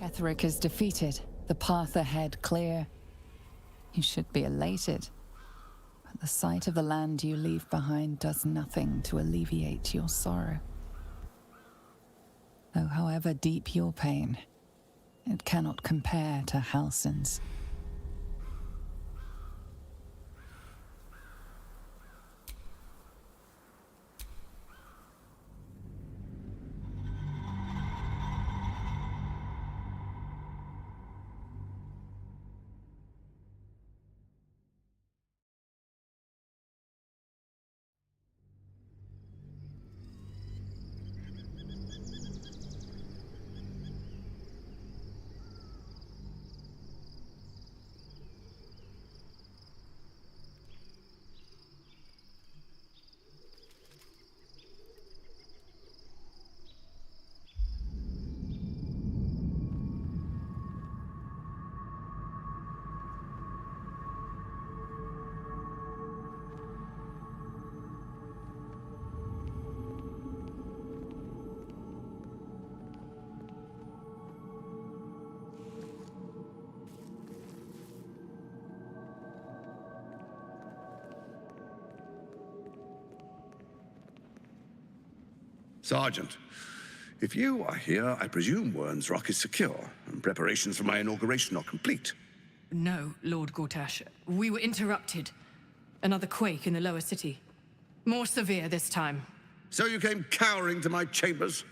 Etheric is defeated, the path ahead clear. You should be elated. But the sight of the land you leave behind does nothing to alleviate your sorrow. Though however deep your pain, it cannot compare to Halsin's. Sergeant, if you are here, I presume Wern's Rock is secure, and preparations for my inauguration are complete. No, Lord Gortash. We were interrupted. Another quake in the lower city. More severe this time. So you came cowering to my chambers?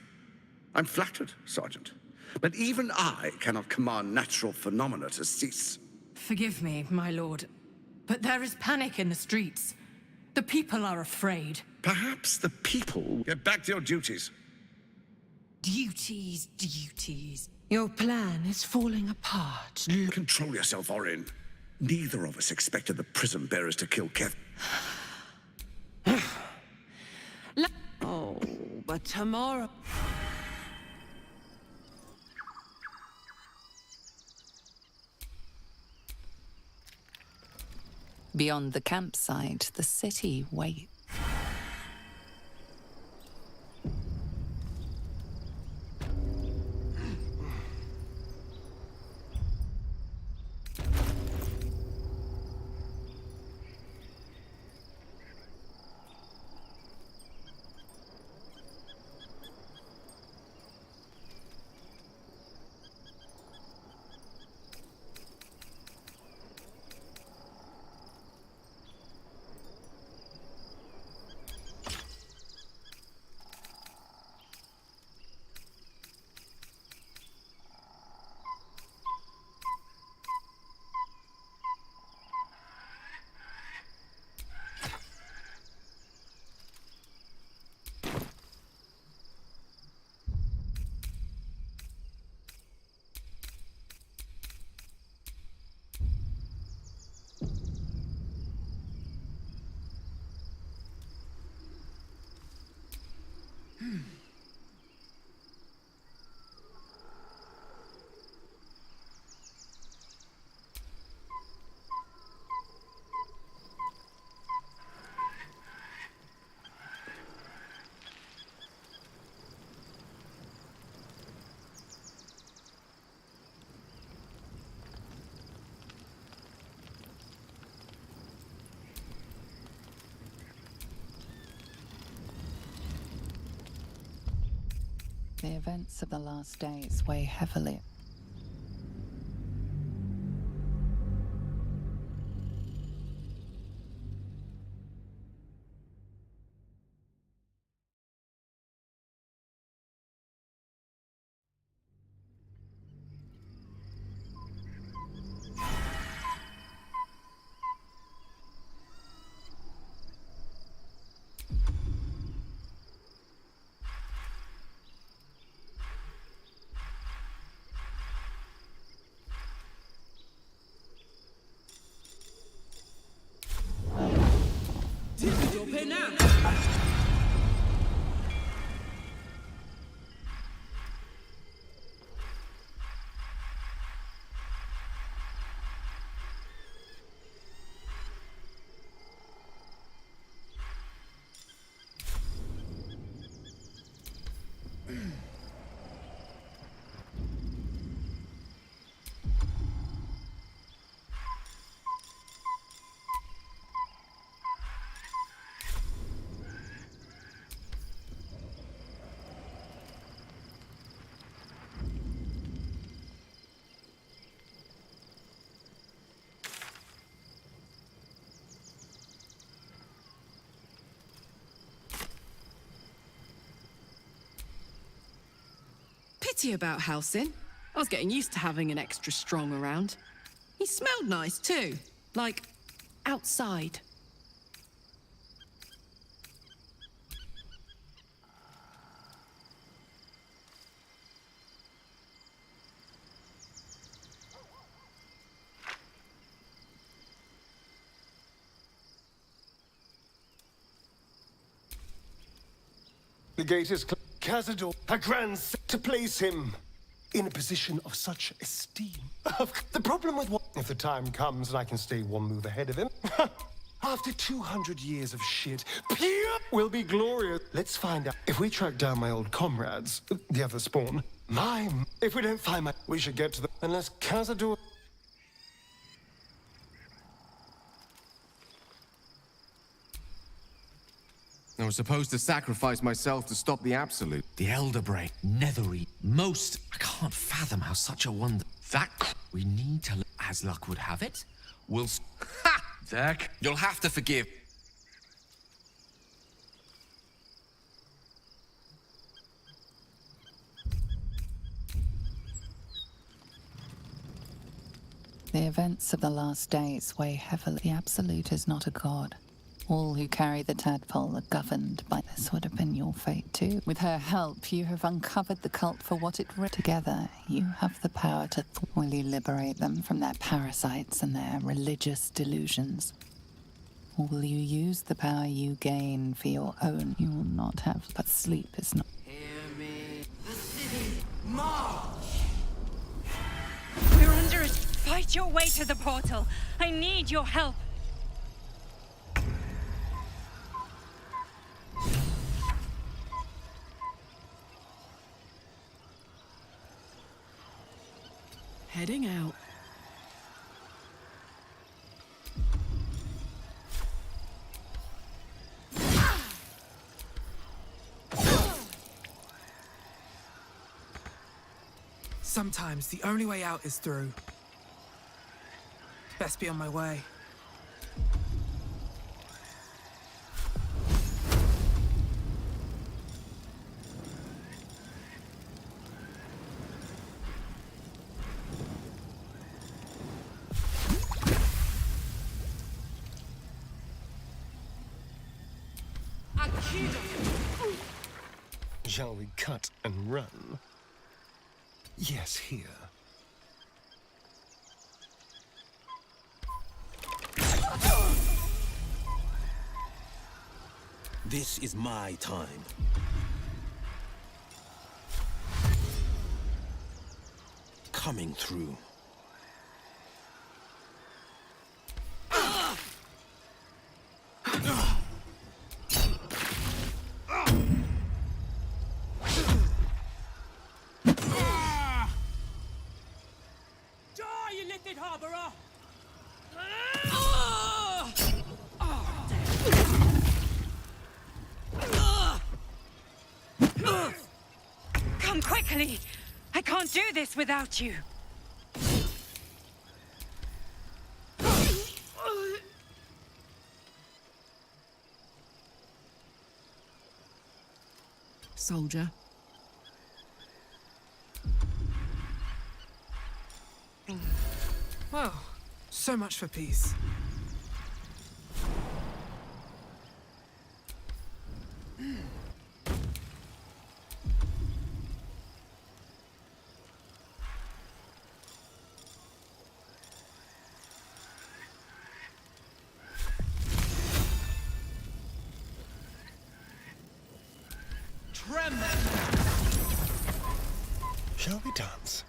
I'm flattered, Sergeant. But even I cannot command natural phenomena to cease. Forgive me, my lord, but there is panic in the streets. The people are afraid. Perhaps the people... Get back to your duties. Duties, duties. Your plan is falling apart. Control yourself, Orin. Neither of us expected the prison bearers to kill Kev. Oh, but tomorrow... Beyond the campsite, the city waits. The events of the last days weigh heavily. pity about Halsin. I was getting used to having an extra strong around. He smelled nice too, like outside. The gate is closed. Cazador, her grandson, to place him in a position of such esteem. The problem with what if the time comes and I can stay one move ahead of him? After 200 years of shit, pure will be glorious. Let's find out. If we track down my old comrades, the other spawn, if we don't find my, we should get to them. Unless Cazador. I was supposed to sacrifice myself to stop the Absolute. The Elder Brain, Nethery, most. I can't fathom how such a wonder. We need to, as luck would have it, we'll. Ha! Zach, you'll have to forgive. The events of the last days weigh heavily. The Absolute is not a god. All who carry the tadpole are governed by this. Would have been your fate too. With her help, you have uncovered the cult for what it writ. Together, you have the power to will you liberate them from their parasites and their religious delusions? Or will you use the power you gain for your own? You will not have, but sleep is not. Hear me. The city, march! We're under it. Fight your way to the portal. I need your help. Heading out. Sometimes the only way out is through. Best be on my way. Shall we cut and run? Yes, here. This is my time. Coming through. Come quickly! I can't do this without you. Soldier. Well, so much for peace. Shall we dance?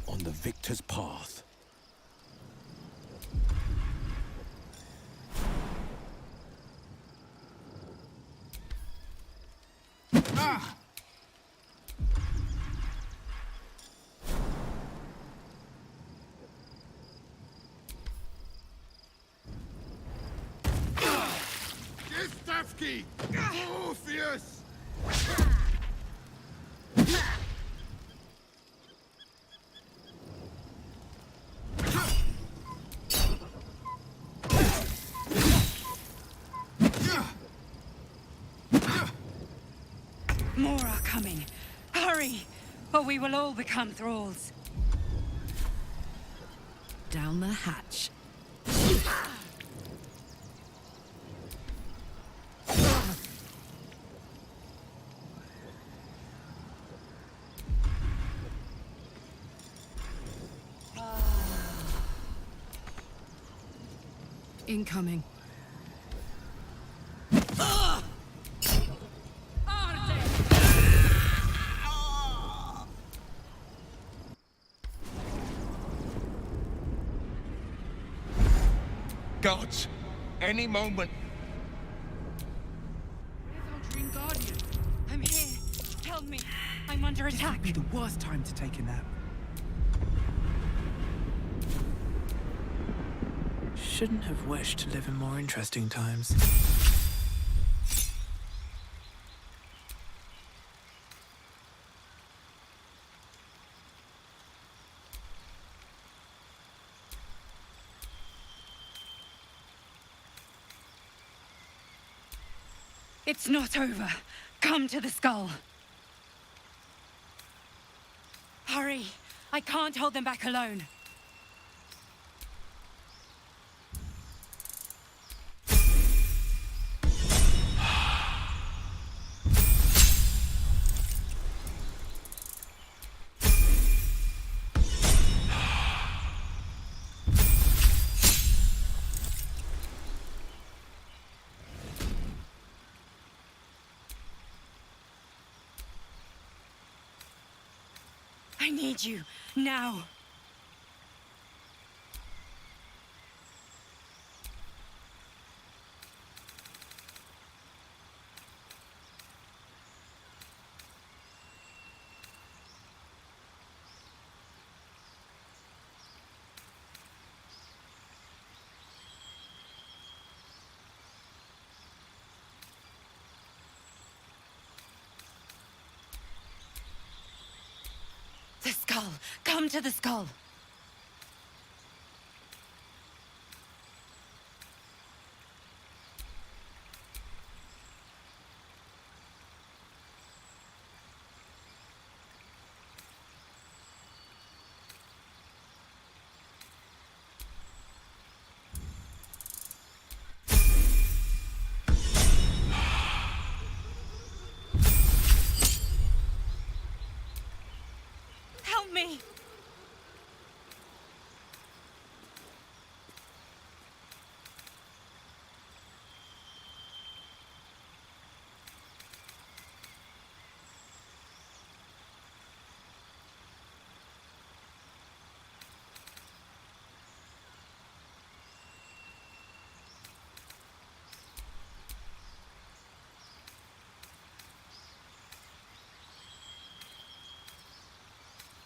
On the victor's path. Stavki! Orpheus! More are coming. Hurry, or we will all become thralls. Down the hatch. Incoming. Gods, any moment. Where's our dream guardian? I'm here. Help me. I'm under attack. Be the worst time to take a nap. Shouldn't have wished to live in more interesting times. It's not over. Come to the skull. Hurry. I can't hold them back alone. I need you, now. The skull! Come to the skull! Help me!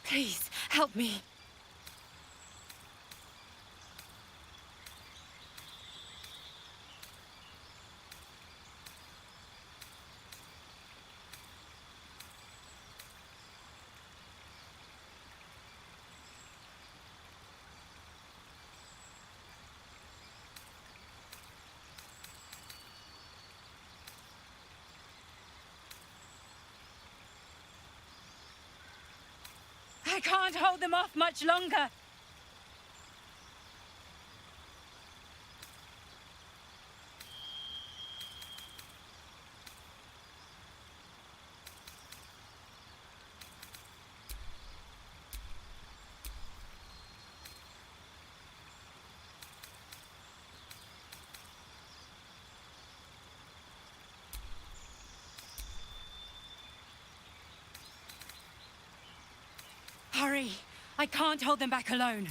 Please, help me. I can't hold them off much longer. Hurry! I can't hold them back alone.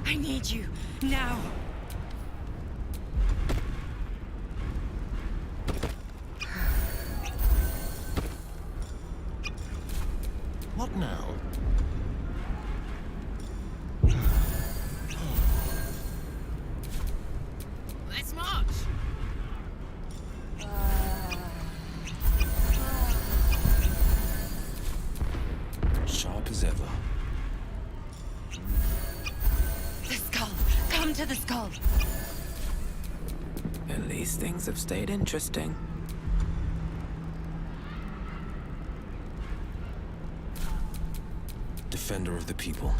I need you, now. What now? Let's march! Sharp as ever. The skull! Come to the skull! At least things have stayed interesting. Defender of the people.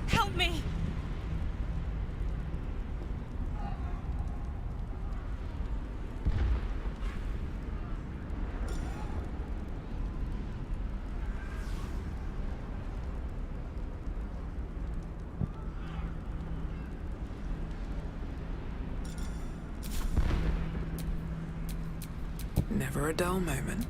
Help me! Never a dull moment.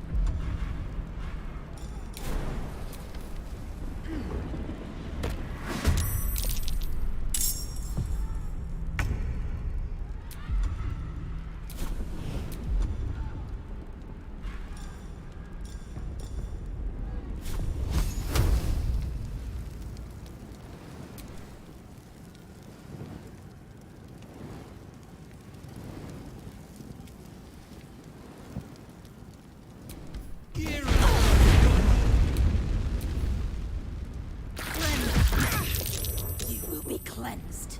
You will be cleansed.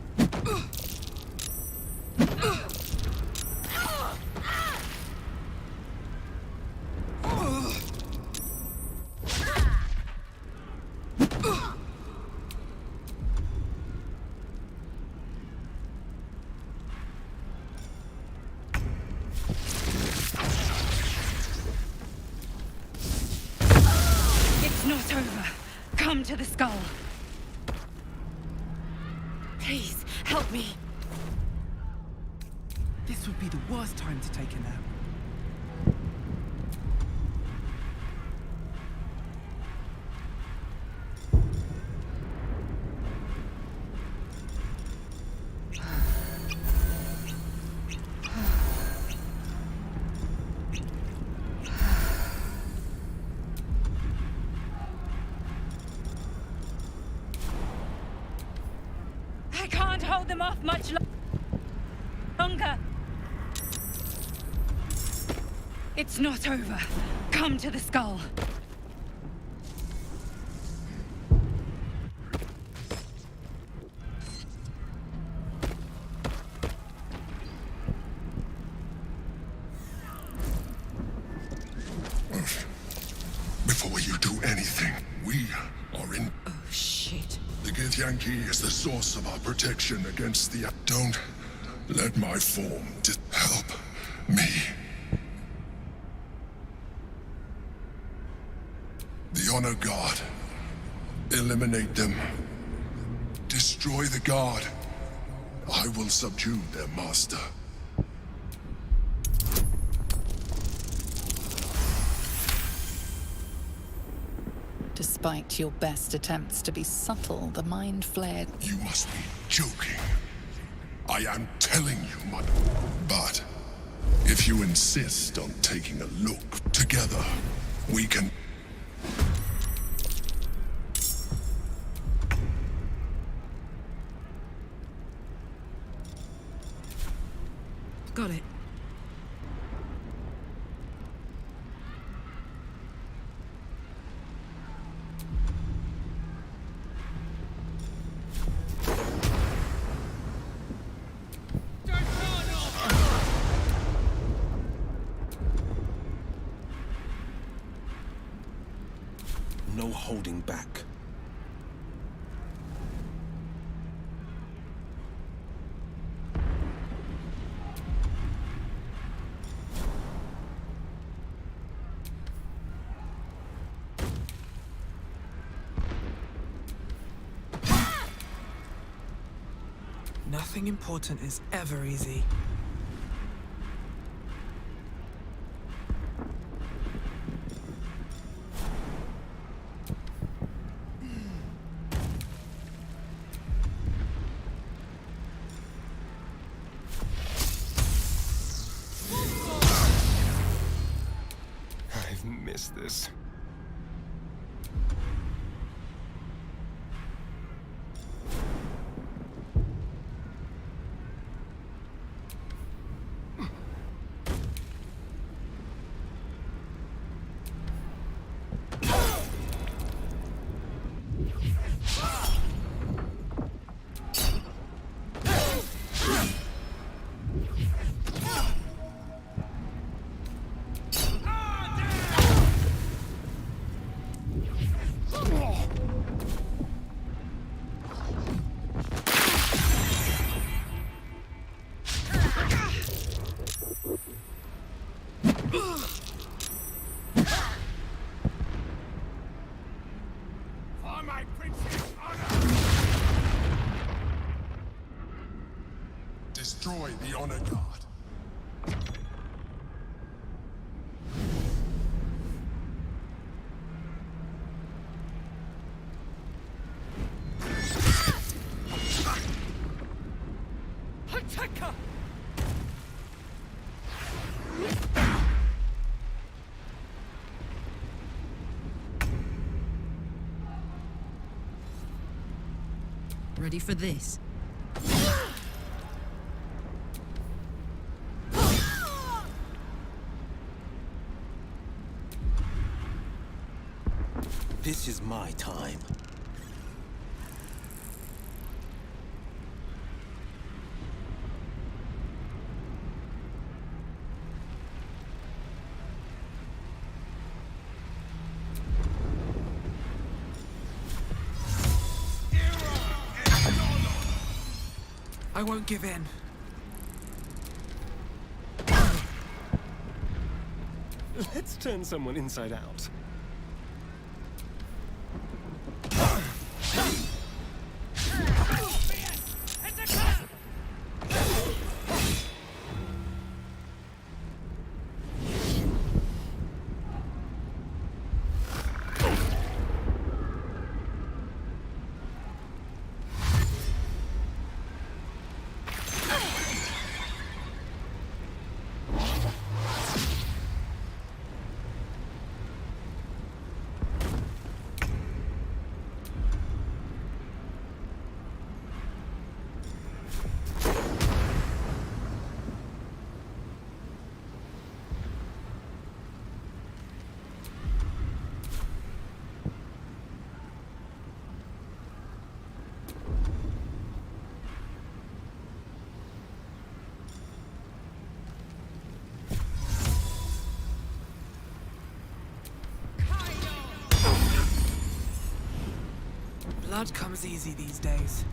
It's not over. Come to the skull. Please, help me. This would be the worst time to take a nap. I can't hold them off much longer. It's not over. Come to the skull. Before you do anything, we are in... Oh, shit. The Githyanki is the source of our protection against the... Don't let my form help me. The Honor God. Eliminate them. Destroy the God. I will subdue their master. Despite your best attempts to be subtle, the mind flared. You must be joking. I am telling you, but if you insist on taking a look together, we can... Got it. No holding back. Nothing important is ever easy. I've missed this. Destroy the honor guard. Ready for this? This is my time. I won't give in. Let's turn someone inside out. Blood comes easy these days.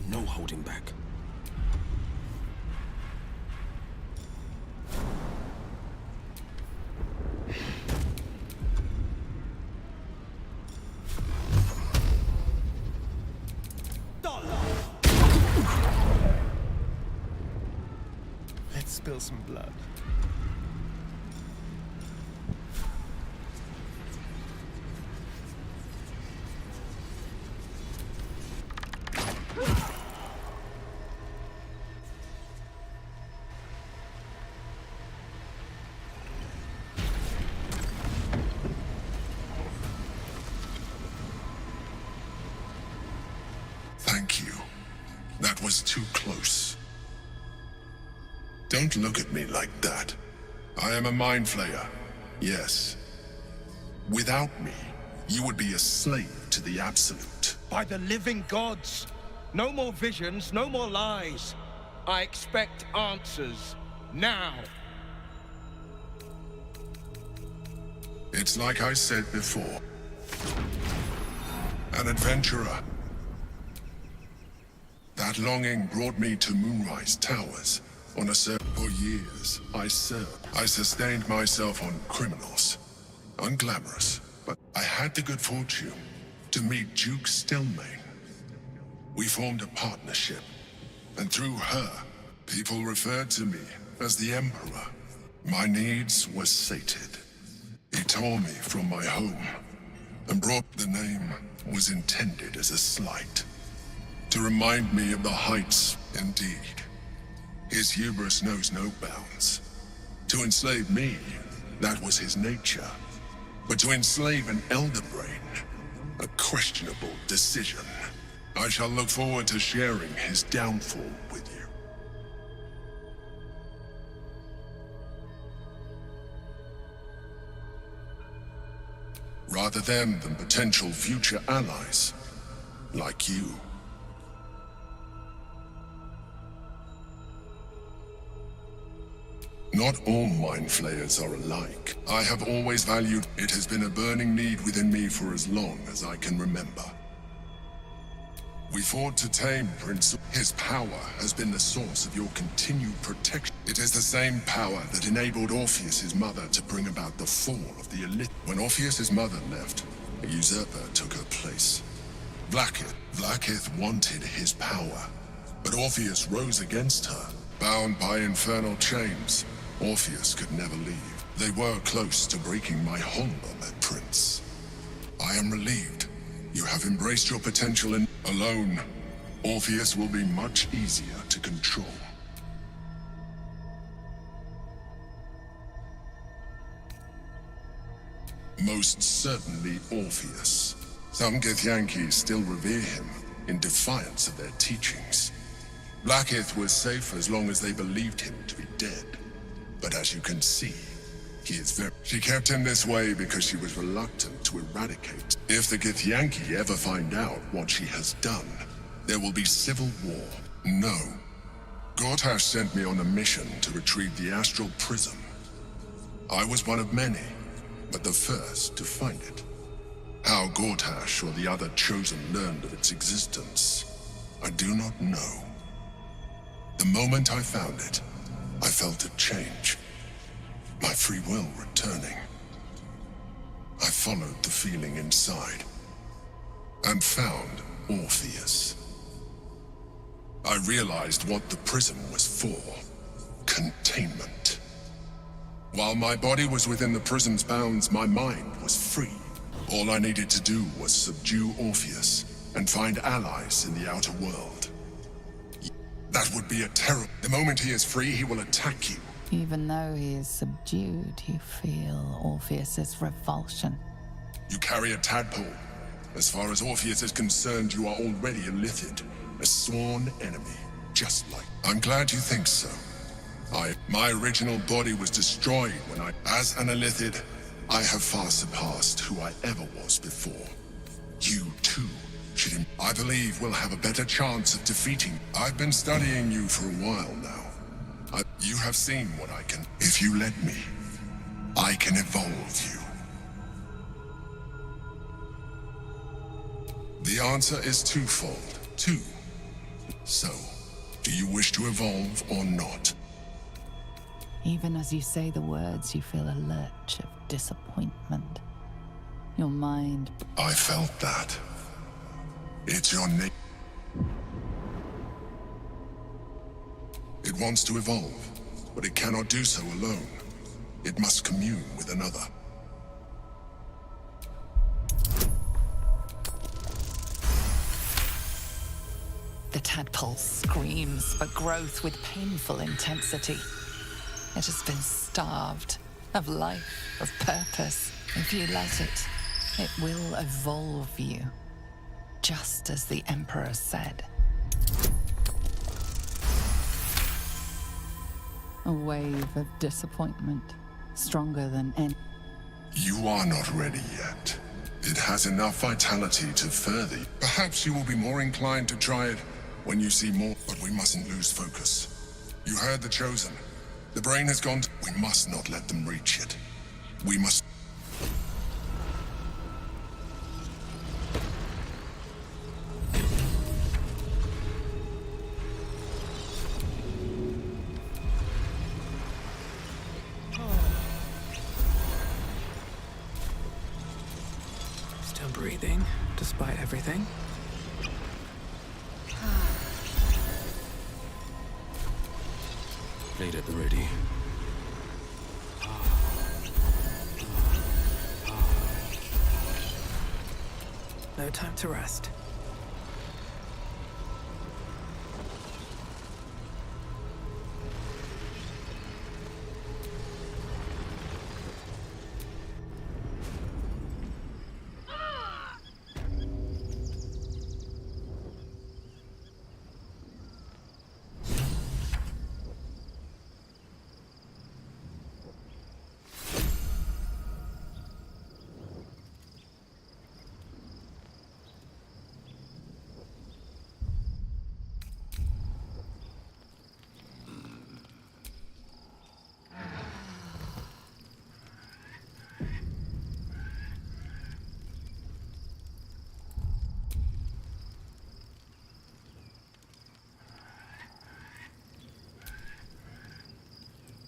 No holding back. Let's spill some blood. Thank you. That was too close. Don't look at me like that. I am a mind flayer, yes. Without me, you would be a slave to the Absolute. By the living gods! No more visions, no more lies. I expect answers. Now! It's like I said before. An adventurer. That longing brought me to Moonrise Towers. On a serve for years, I served. I sustained myself on criminals. Unglamorous, but I had the good fortune to meet Duke Stillmain. We formed a partnership, and through her, people referred to me as the Emperor. My needs were sated. It tore me from my home and brought the name was intended as a slight. To remind me of the heights, indeed. His hubris knows no bounds. To enslave me, that was his nature. But to enslave an elder brain, a questionable decision. I shall look forward to sharing his downfall with you. Rather them than potential future allies, like you. Not all mind flayers are alike. I have always valued it has been a burning need within me for as long as I can remember. We fought to tame Prince. His power has been the source of your continued protection. It is the same power that enabled Orpheus's mother to bring about the fall of the elite. When Orpheus's mother left, a usurper took her place. Vlaakith wanted his power, but Orpheus rose against her. Bound by infernal chains, Orpheus could never leave. They were close to breaking my hold on that prince. I am relieved. You have embraced your potential and alone, Orpheus will be much easier to control. Most certainly Orpheus. Some Githyanki still revere him in defiance of their teachings. Blackith was safe as long as they believed him to be dead. But as you can see, he is very... She kept him this way because she was reluctant to eradicate. If the Githyanki ever find out what she has done, there will be civil war. No. Gortash sent me on a mission to retrieve the Astral Prism. I was one of many, but the first to find it. How Gortash or the other Chosen learned of its existence, I do not know. The moment I found it, I felt a change. My free will returning. I followed the feeling inside and found Orpheus. I realized what the prism was for. Containment. While my body was within the prism's bounds, my mind was free. All I needed to do was subdue Orpheus and find allies in the outer world. That would be a terror. The moment he is free, he will attack you. Even though he is subdued, you feel Orpheus's revulsion. You carry a tadpole. As far as Orpheus is concerned, you are already a Lithid, a sworn enemy, just like... I'm glad you think so. My original body was destroyed when as an Illithid, I have far surpassed who I ever was before. You, too, should... I believe we'll have a better chance of defeating... I've been studying you for a while now. You have seen what I can... If you let me, I can evolve you. The answer is twofold. Two. So, do you wish to evolve or not? Even as you say the words, you feel a lurch of disappointment. Your mind... I felt that. It's your name. It wants to evolve, but it cannot do so alone. It must commune with another. The tadpole screams for growth with painful intensity. It has been starved of life, of purpose. If you let it, it will evolve you, just as the Emperor said. A wave of disappointment, stronger than any... You are not ready yet. It has enough vitality to further. Perhaps you will be more inclined to try it when you see more, but we mustn't lose focus. You heard the Chosen. The brain has gone. We must not let them reach it. We must... Still breathing, despite everything. Blade at the ready. No time to rest.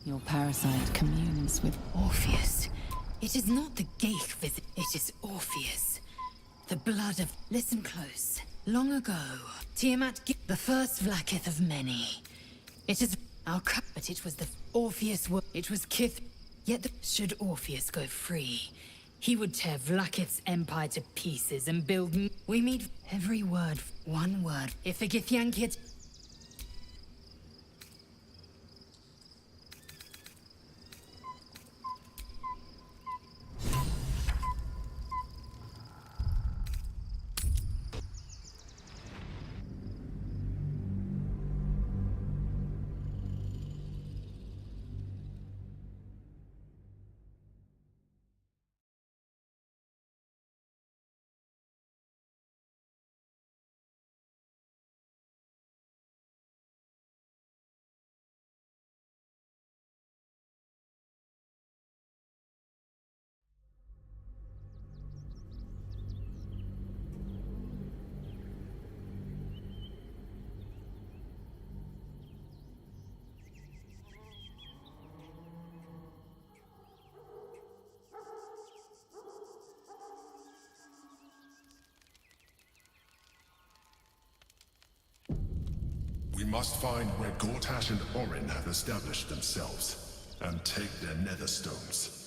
Your parasite communes with Orpheus. It is not the Geich visit, it is Orpheus. The blood of... Listen close. Long ago, Tiamat the first Vlaakith of many. It is our but it was the Orpheus it was Kith. Yet should Orpheus go free, he would tear Vlaakith's empire to pieces and build... We meet every word, one word. If the Githyankids... We must find where Gortash and Orin have established themselves, and take their nether stones.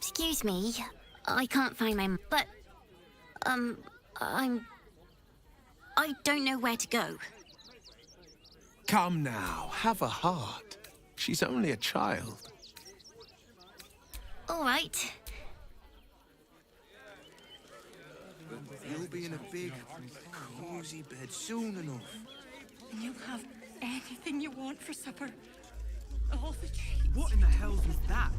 Excuse me. I can't find my... But, I don't know where to go. Come now, have a heart. She's only a child. All right. You'll be in a big, cozy bed soon enough. And you have anything you want for supper. All the treats. What in the hell was that?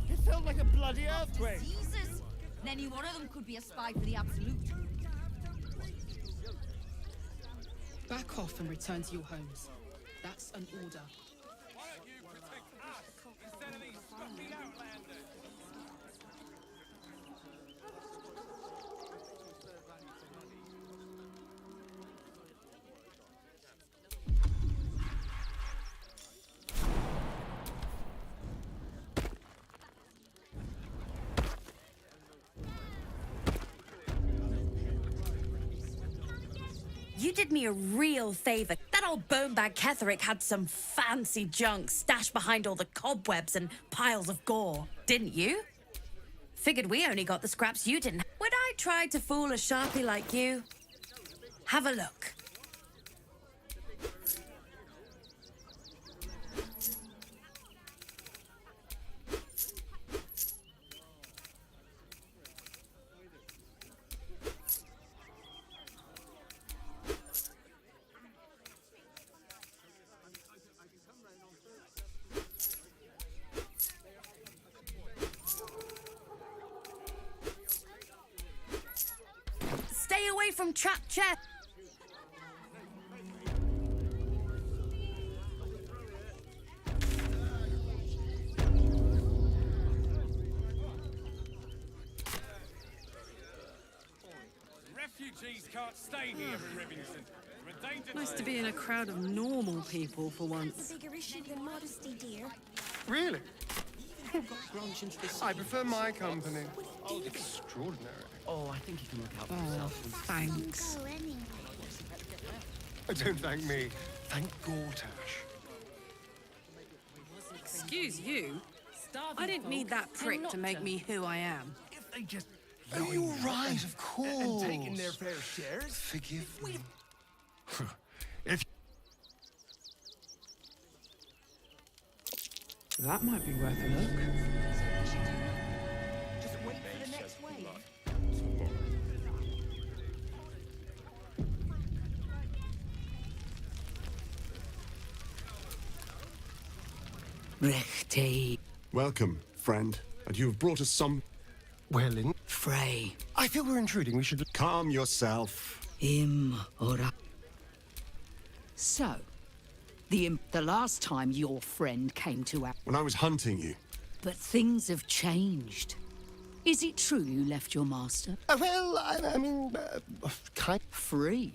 It felt like a bloody earthquake. Jesus! Any one of them could be a spy for the Absolute. Back off and return to your homes. That's an order. You did me a real favor. That old bonebag Ketherick had some fancy junk stashed behind all the cobwebs and piles of gore, didn't you? Figured we only got the scraps you didn't. When I tried to fool a sharpie like you, have a look. Stay away from trapped chest. Refugees can't stay here in Rivington. We're a danger Nice to be in a crowd of normal people for once. That's a bigger issue than modesty, dear. Really? I prefer my company. Extraordinary. Oh, I think he can look out for Oh, himself. thanks. Go anyway. Don't thank me. Thank Gortash. Excuse you? I didn't need that prick to make me who I am. If they just... Oh, you're right, of course. And taking their fair shares? Forgive me. If... That might be worth a look. Just wait for the next wave. Rechte. Welcome, friend. And you have brought us some... Well, in... Frey. I feel we're intruding. We should... Calm yourself. Ora. So, the last time your friend came to our... When I was hunting you. But things have changed. Is it true you left your master? Well, I mean, kind... Free.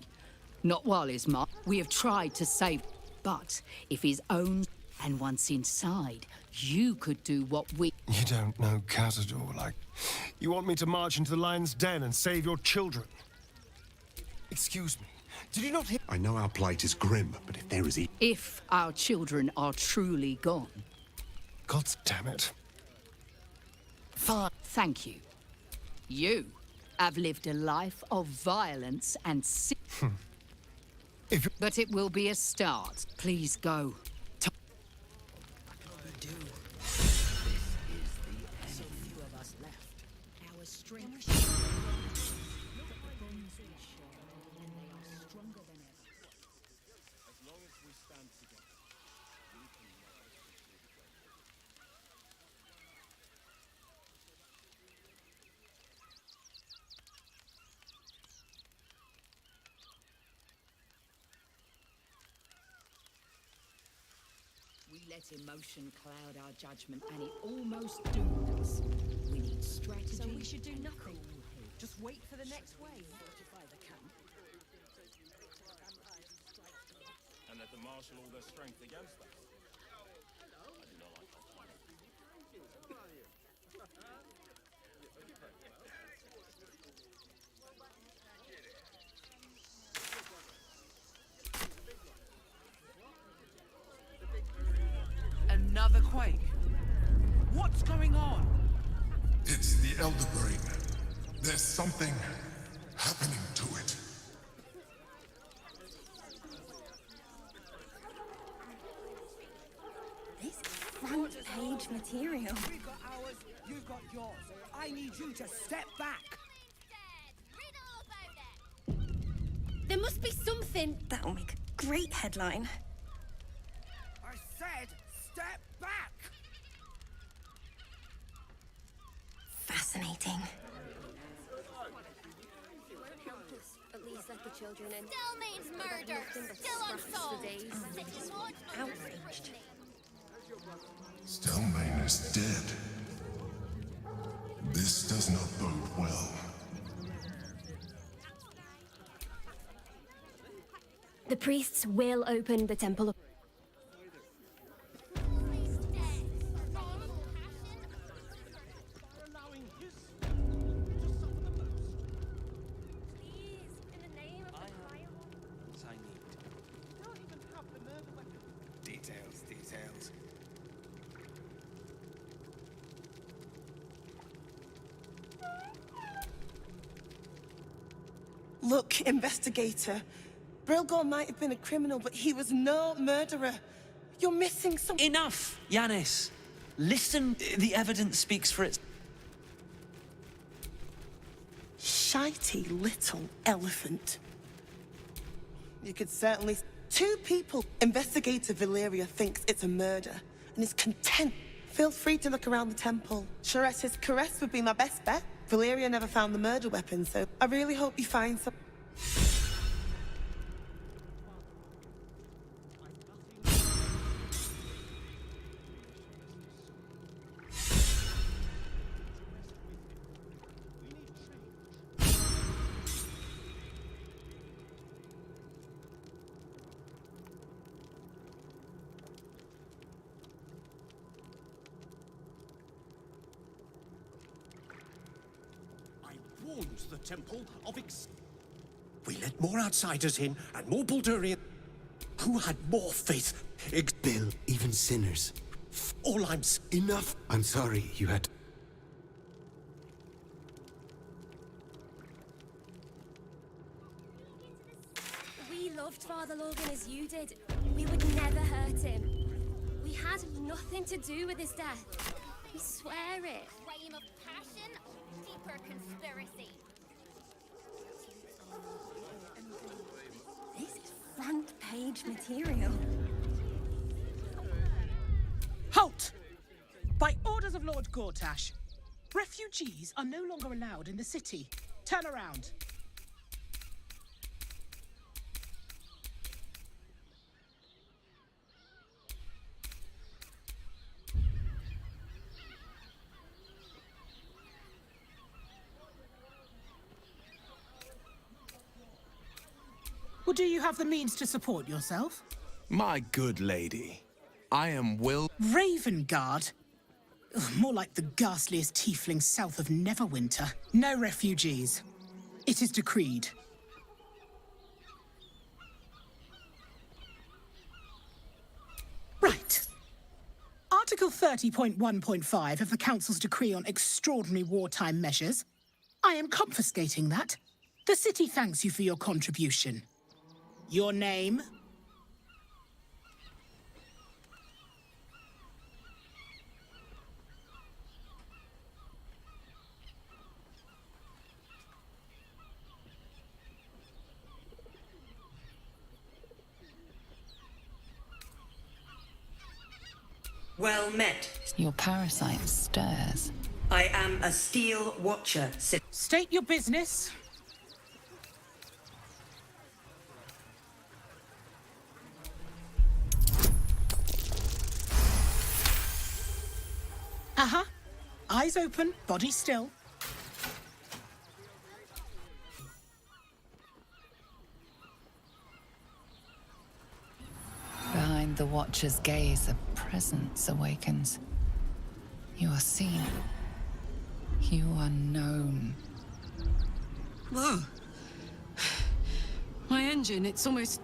Not while his we have tried to save... But if his own... And once inside, you could do what we... You don't know Cazador, like... You want me to march into the lion's den and save your children? Excuse me. Did you not hear... I know our plight is grim, but if there is... If our children are truly gone... God damn it. Fine. Thank you. You have lived a life of violence and But it will be a start. Please go. We let emotion cloud our judgment, and it almost doomed us. We need strategy. So we should do nothing. Just wait for the next wave. Fortify the camp. And let them marshal all their strength against us. I do not like that plan. Another quake. What's going on? It's the Elder Brain. There's something happening to it. This front page material. We've got ours, you've got yours. I need you to step back. There must be something that'll make a great headline. I said, step back. Fascinating. At least let the children in. Still means murder. Still unsolved. Outraged. Stelmane is dead. This does not bode well. The priests will open the temple of... Details. Look, investigator. Brilgor might have been a criminal, but he was no murderer. You're missing some... Enough, Yanis. Listen, the evidence speaks for it. Shitey little elephant. You could certainly... Two people. Investigator Valeria thinks it's a murder and is content. Feel free to look around the temple. Charette's caress would be my best bet. Valeria never found the murder weapon, so I really hope you find some... warns the Temple of We let more outsiders in and more Baldurian. Who had more faith? Bill, even sinners. All Enough! I'm sorry, you had... We loved Father Logan as you did. We would never hurt him. We had nothing to do with his death. We swear it. Crime of passion or deeper conspiracy? This is front page material. Halt! By orders of Lord Gortash, refugees are no longer allowed in the city. Turn around. Well, do you have the means to support yourself? My good lady, I am Ravengard? Ugh, more like the ghastliest tiefling south of Neverwinter. No refugees. It is decreed. Right. Article 30.1.5 of the Council's decree on extraordinary wartime measures. I am confiscating that. The city thanks you for your contribution. Your name? Well met. Your parasite stirs. I am a steel watcher. State your business. Uh-huh. Eyes open, body still. Behind the Watcher's gaze, a presence awakens. You are seen. You are known. Whoa. My engine, it's almost...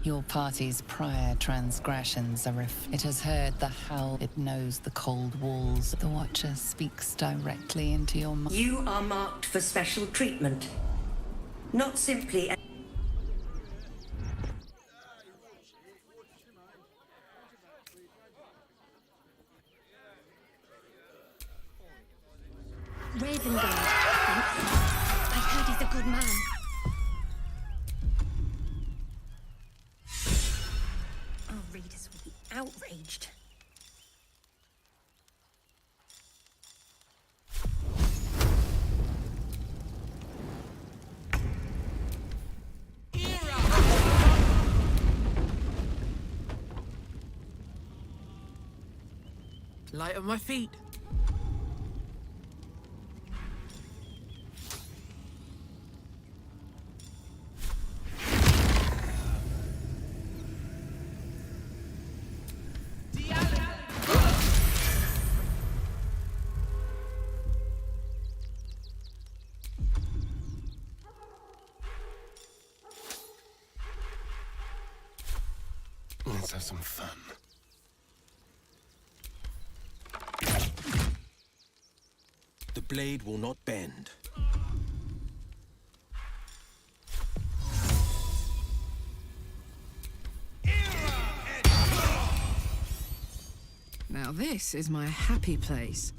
Your party's prior transgressions are It has heard the howl. It knows the cold walls. The Watcher speaks directly into your mind. You are marked for special treatment. Not simply... Ravengard. I heard he's a good man. Our readers will be outraged. Light on my feet. Let's have some fun. The blade will not bend. Now this is my happy place.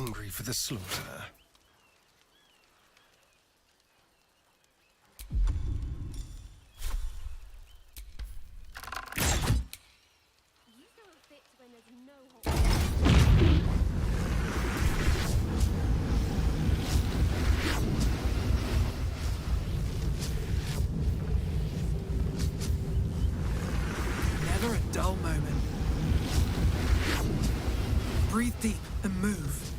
hungry for the slaughter. You throw a fit when there's no hope. Never a dull moment. Breathe deep and move.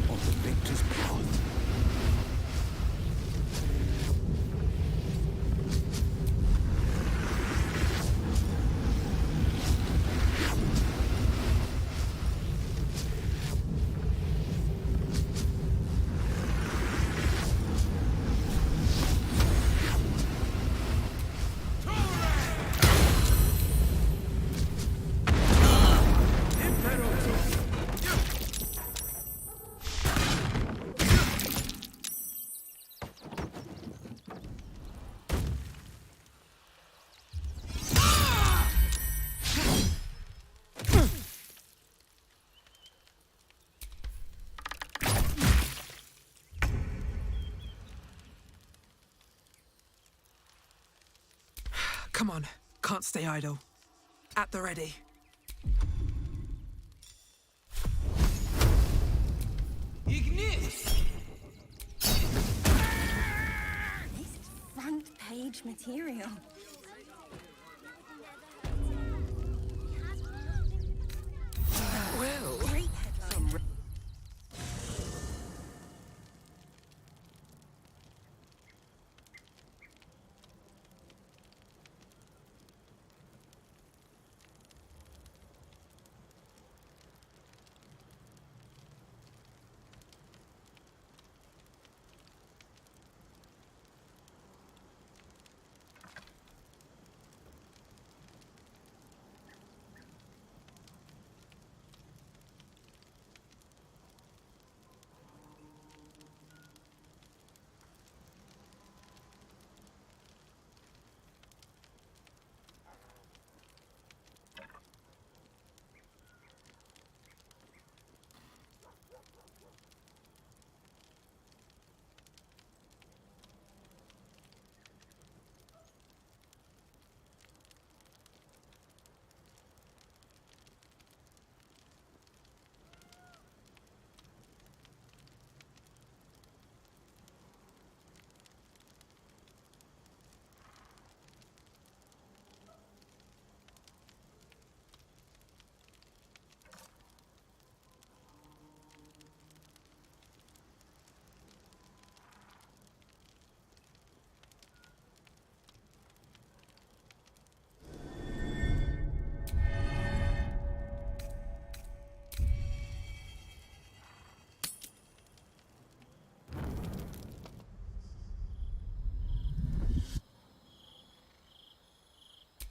On the victor's path. Come on, can't stay idle. At the ready. Ignis! This is front page material. Well, Great headline.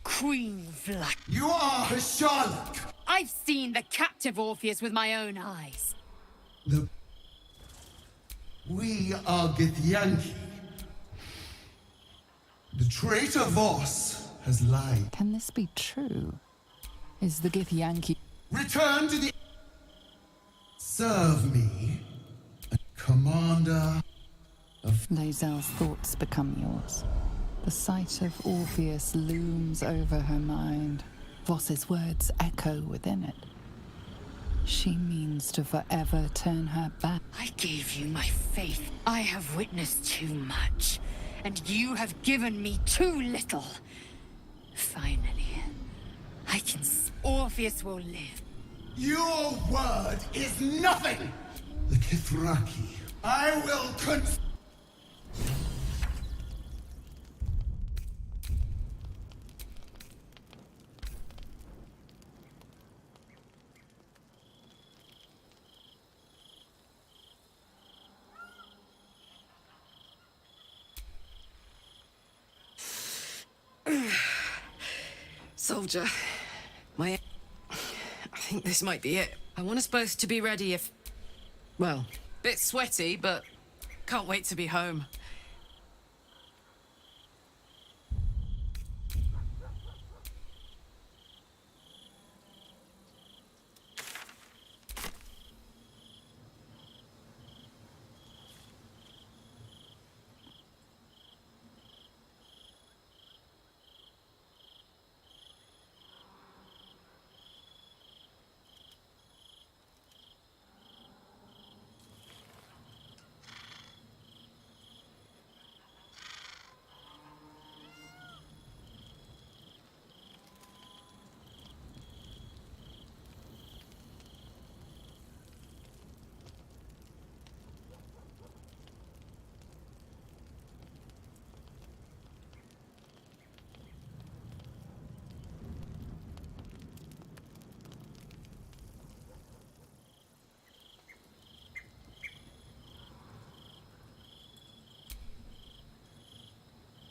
Queen Vlad. You are a Charlotte! I've seen the captive Orpheus with my own eyes. We are Githyanki. The traitor Voss has lied. Can this be true? Is the Githyanki... Return to the... Serve me, a commander of... Lae'zel's thoughts become yours. The sight of Orpheus looms over her mind. Voss's words echo within it. She means to forever turn her back. I gave you my faith. I have witnessed too much, and you have given me too little. Finally, I can... Orpheus will live. Your word is nothing! The Kithraki. I will Soldier, I think this might be it. I want us both to be ready if... Well, bit sweaty, but can't wait to be home.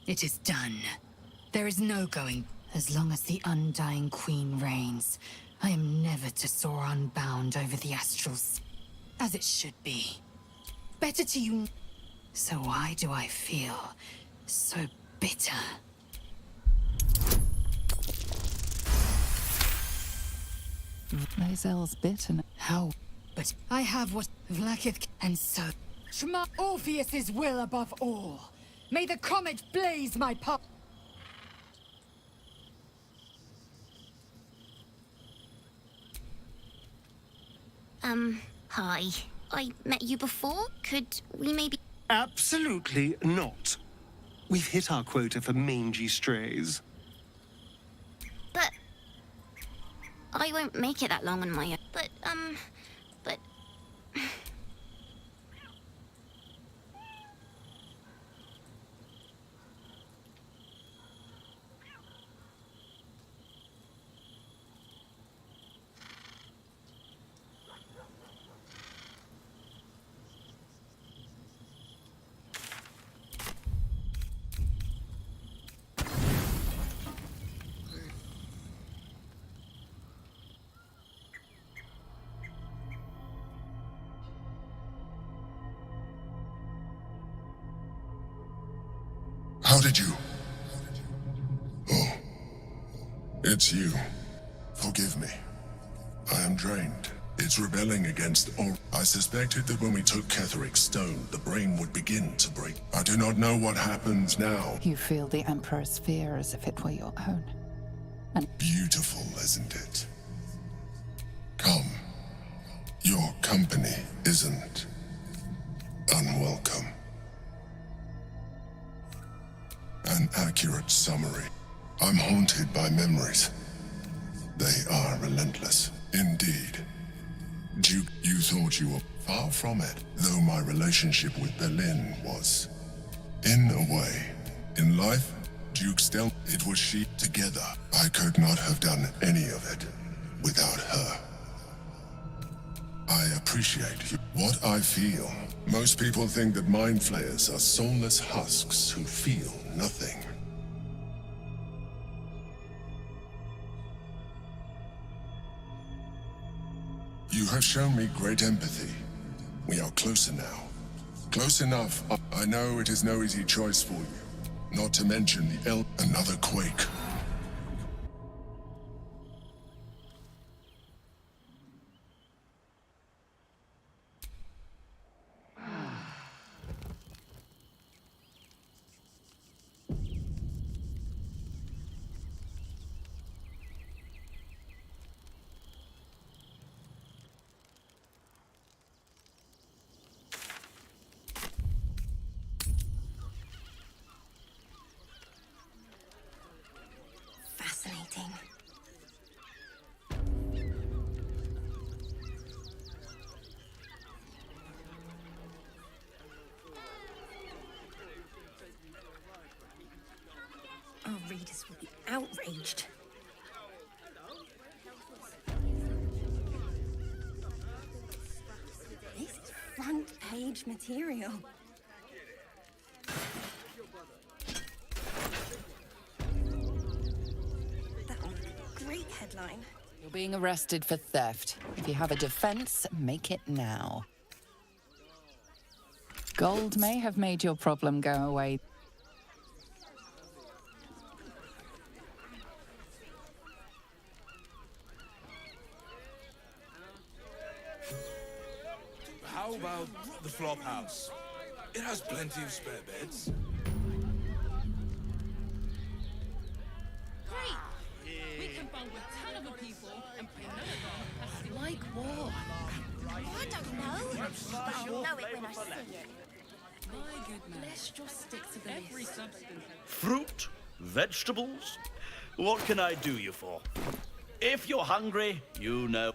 It is done. There is no going. As long as the Undying Queen reigns, I am never to soar unbound over the astrals. As it should be. Better to you. So why do I feel so bitter? Lae'zel's bitten. How? But I have what Vlaakith and so. Shema Orpheus's will above all. May the comet blaze my path. Hi. I met you before. Could we maybe... Absolutely not. We've hit our quota for mangy strays. But... I won't make it that long on my own. But... How did you? Oh, it's you. Forgive me. I am drained. It's rebelling against all. I suspected that when we took Ketheric's stone, the brain would begin to break. I do not know what happens now. You feel the Emperor's fear as if it were your own. And Beautiful, isn't it? Come. Your company isn't unwelcome. An accurate summary. I'm haunted by memories. They are relentless. Indeed. Duke, you thought you were far from it, though my relationship with Berlin was. In a way. In life, Duke still, it was she together. I could not have done any of it without her. I appreciate you. What I feel. Most people think that mind flayers are soulless husks who feel nothing. You have shown me great empathy. We are closer now. Close enough. I know it is no easy choice for you. Not to mention the another quake. Fascinating. Our readers will be outraged. This is front page material. That'll headline. You're being arrested for theft. If you have a defense, make it now. Gold may have made your problem go away. How about the flop house? It has plenty of spare beds. Great! We can bunk with 10 other people and pay none of them. Like what? I don't know. But I'll know it when I see it. My goodness. Let's just stick to the every substance. Fruit? Vegetables? What can I do you for? If you're hungry, you know.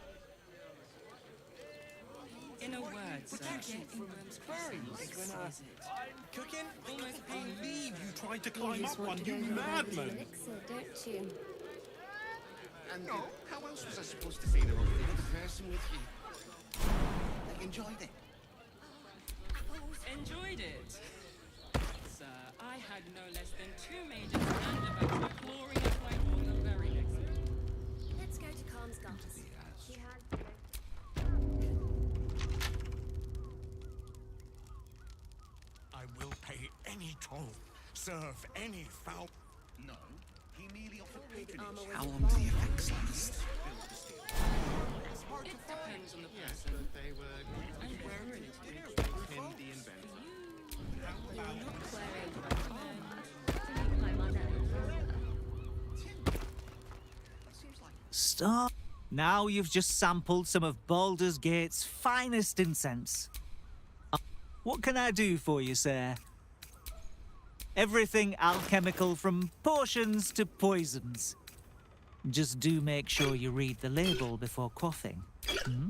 In a word, sir, England's very exquisite. Cooking? Almost I pain. believe you tried to You climb just up want one, to you go and have a madman! elixir, don't you? And how else was I supposed to feel about being the person with you? I enjoyed it. Enjoyed it? Sir, I had no less than 2 major stand about the glory of my on the very next day. Let's go to Khan's Gardens. He had... I will pay any toll, serve any foul. No, he merely offered patronage. How long do the effects last? It depends on the person. But they were And where it is. in the inventor. You're not wearing... climb on Stop. Now you've just sampled some of Baldur's Gate's finest incense. What can I do for you, sir? Everything alchemical from potions to poisons. Just do make sure you read the label before quaffing. Hmm?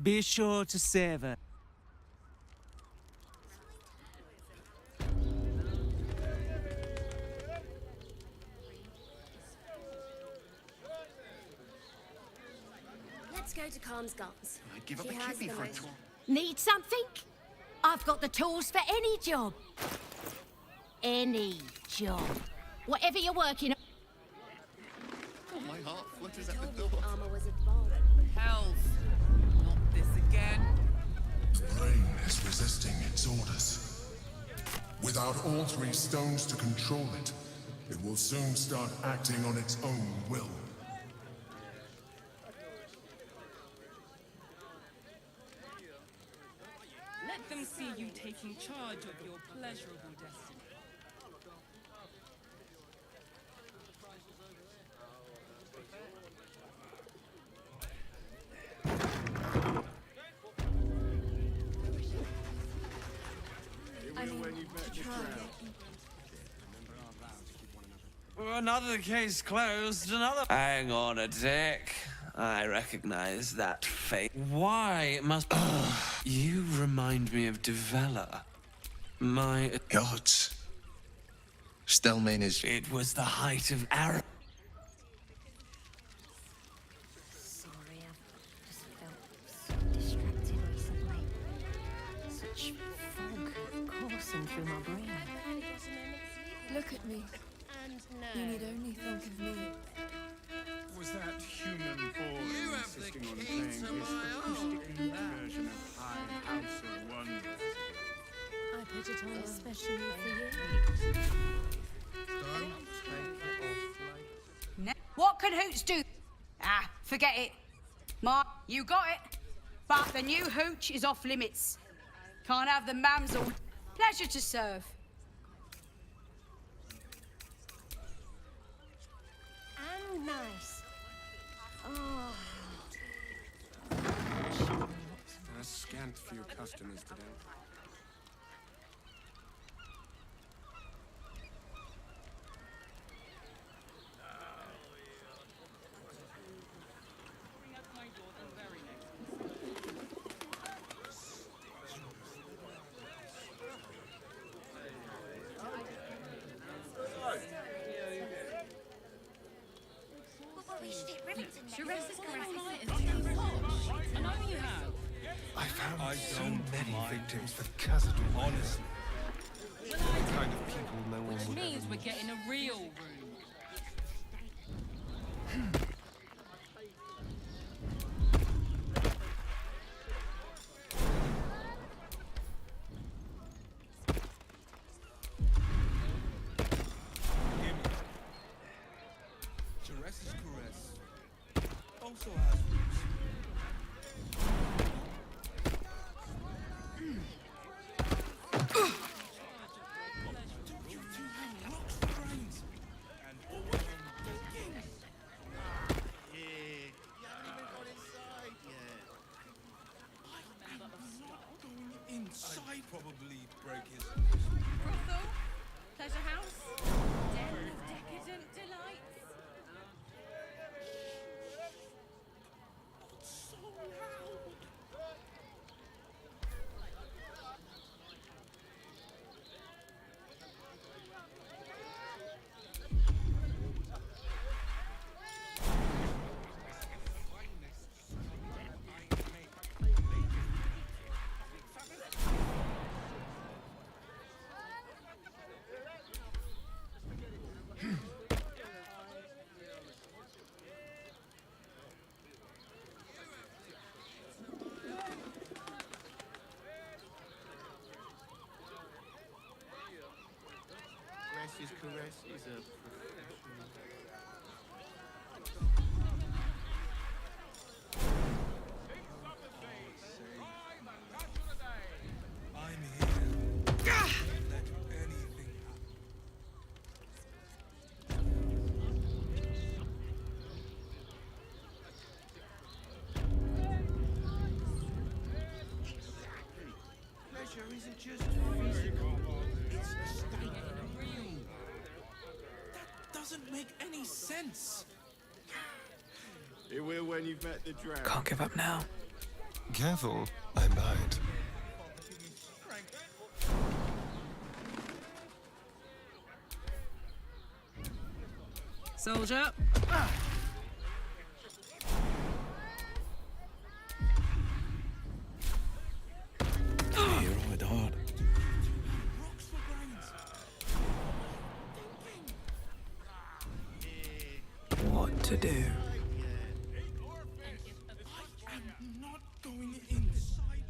Be sure to savor. Let's go to Khan's Gardens. I'd give up He a has kippy the for a most- tour. Need something? I've got the tools for any job. Any job. Whatever you're working on. Oh, my heart flutters at the Told me door. the armor was advanced. Health. Not this again. The brain is resisting its orders. Without all 3 stones to control it, it will soon start acting on its own will. Let them see you taking charge of your pleasurable destiny. Another case closed, another... Hang on a tick. I recognize that face. Why must... You remind me of Devella. My... Gods. Stelmane is... It was the height of arrow. Sorry, I've just felt so distracted recently. Such fog coursing through my brain. Look at me. You need only think of me. Was that human form insisting on playing his acoustic version of High House of Wonder? I put it on especially for you. Don't take it off, like... What can Hoots do? Ah, forget it. Mark, you got it. But the new hooch is off limits. Can't have the mamsel. Pleasure to serve. And nice. Oh. A scant few customers today. I found so many victims for Khazad, honestly. The kind of people no one Which would means ever we're meet. getting a real room. Jerez's caress also has roots. Inside probably break his... Brothel? Pleasure house? Den of decadent delights? So loud! His caress is a professional. I'm here. Let anything happen. Pleasure isn't just physical, it's a state in a real. That doesn't make any sense. It will when you've met the dragon. Can't give up now. Careful, I might. Soldier. You're right hard. What to do? I'm not going inside.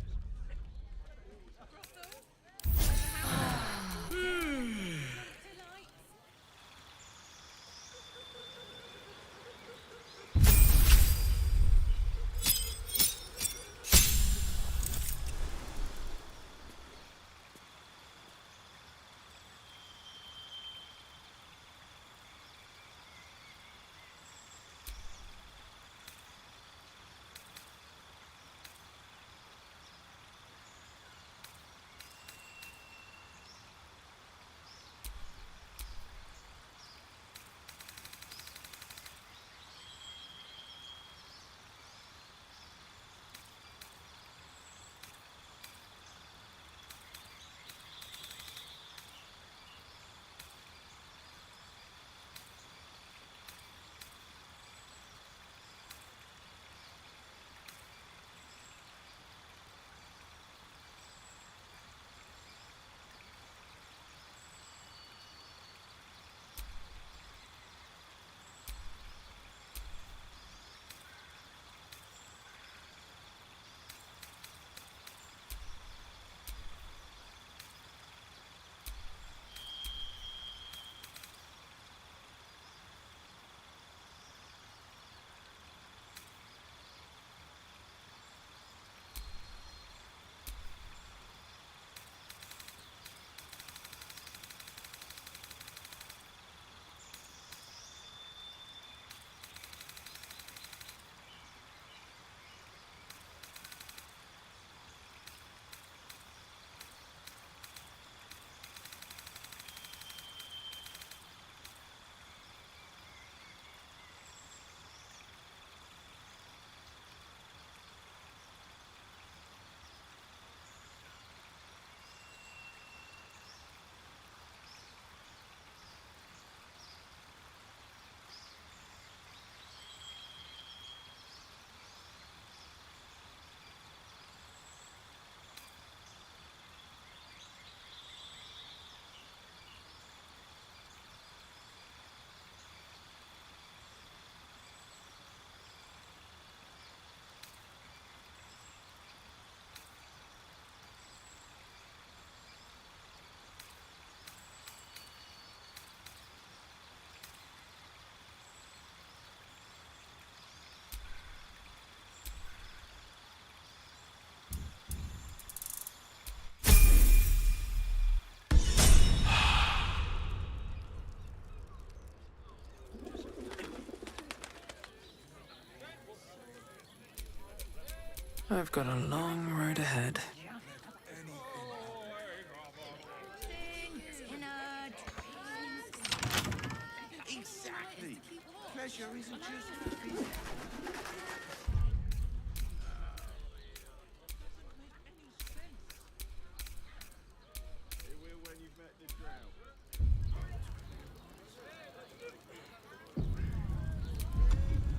I've got a long road ahead. Exactly. Pleasure isn't just physical. It will when you've met the drought.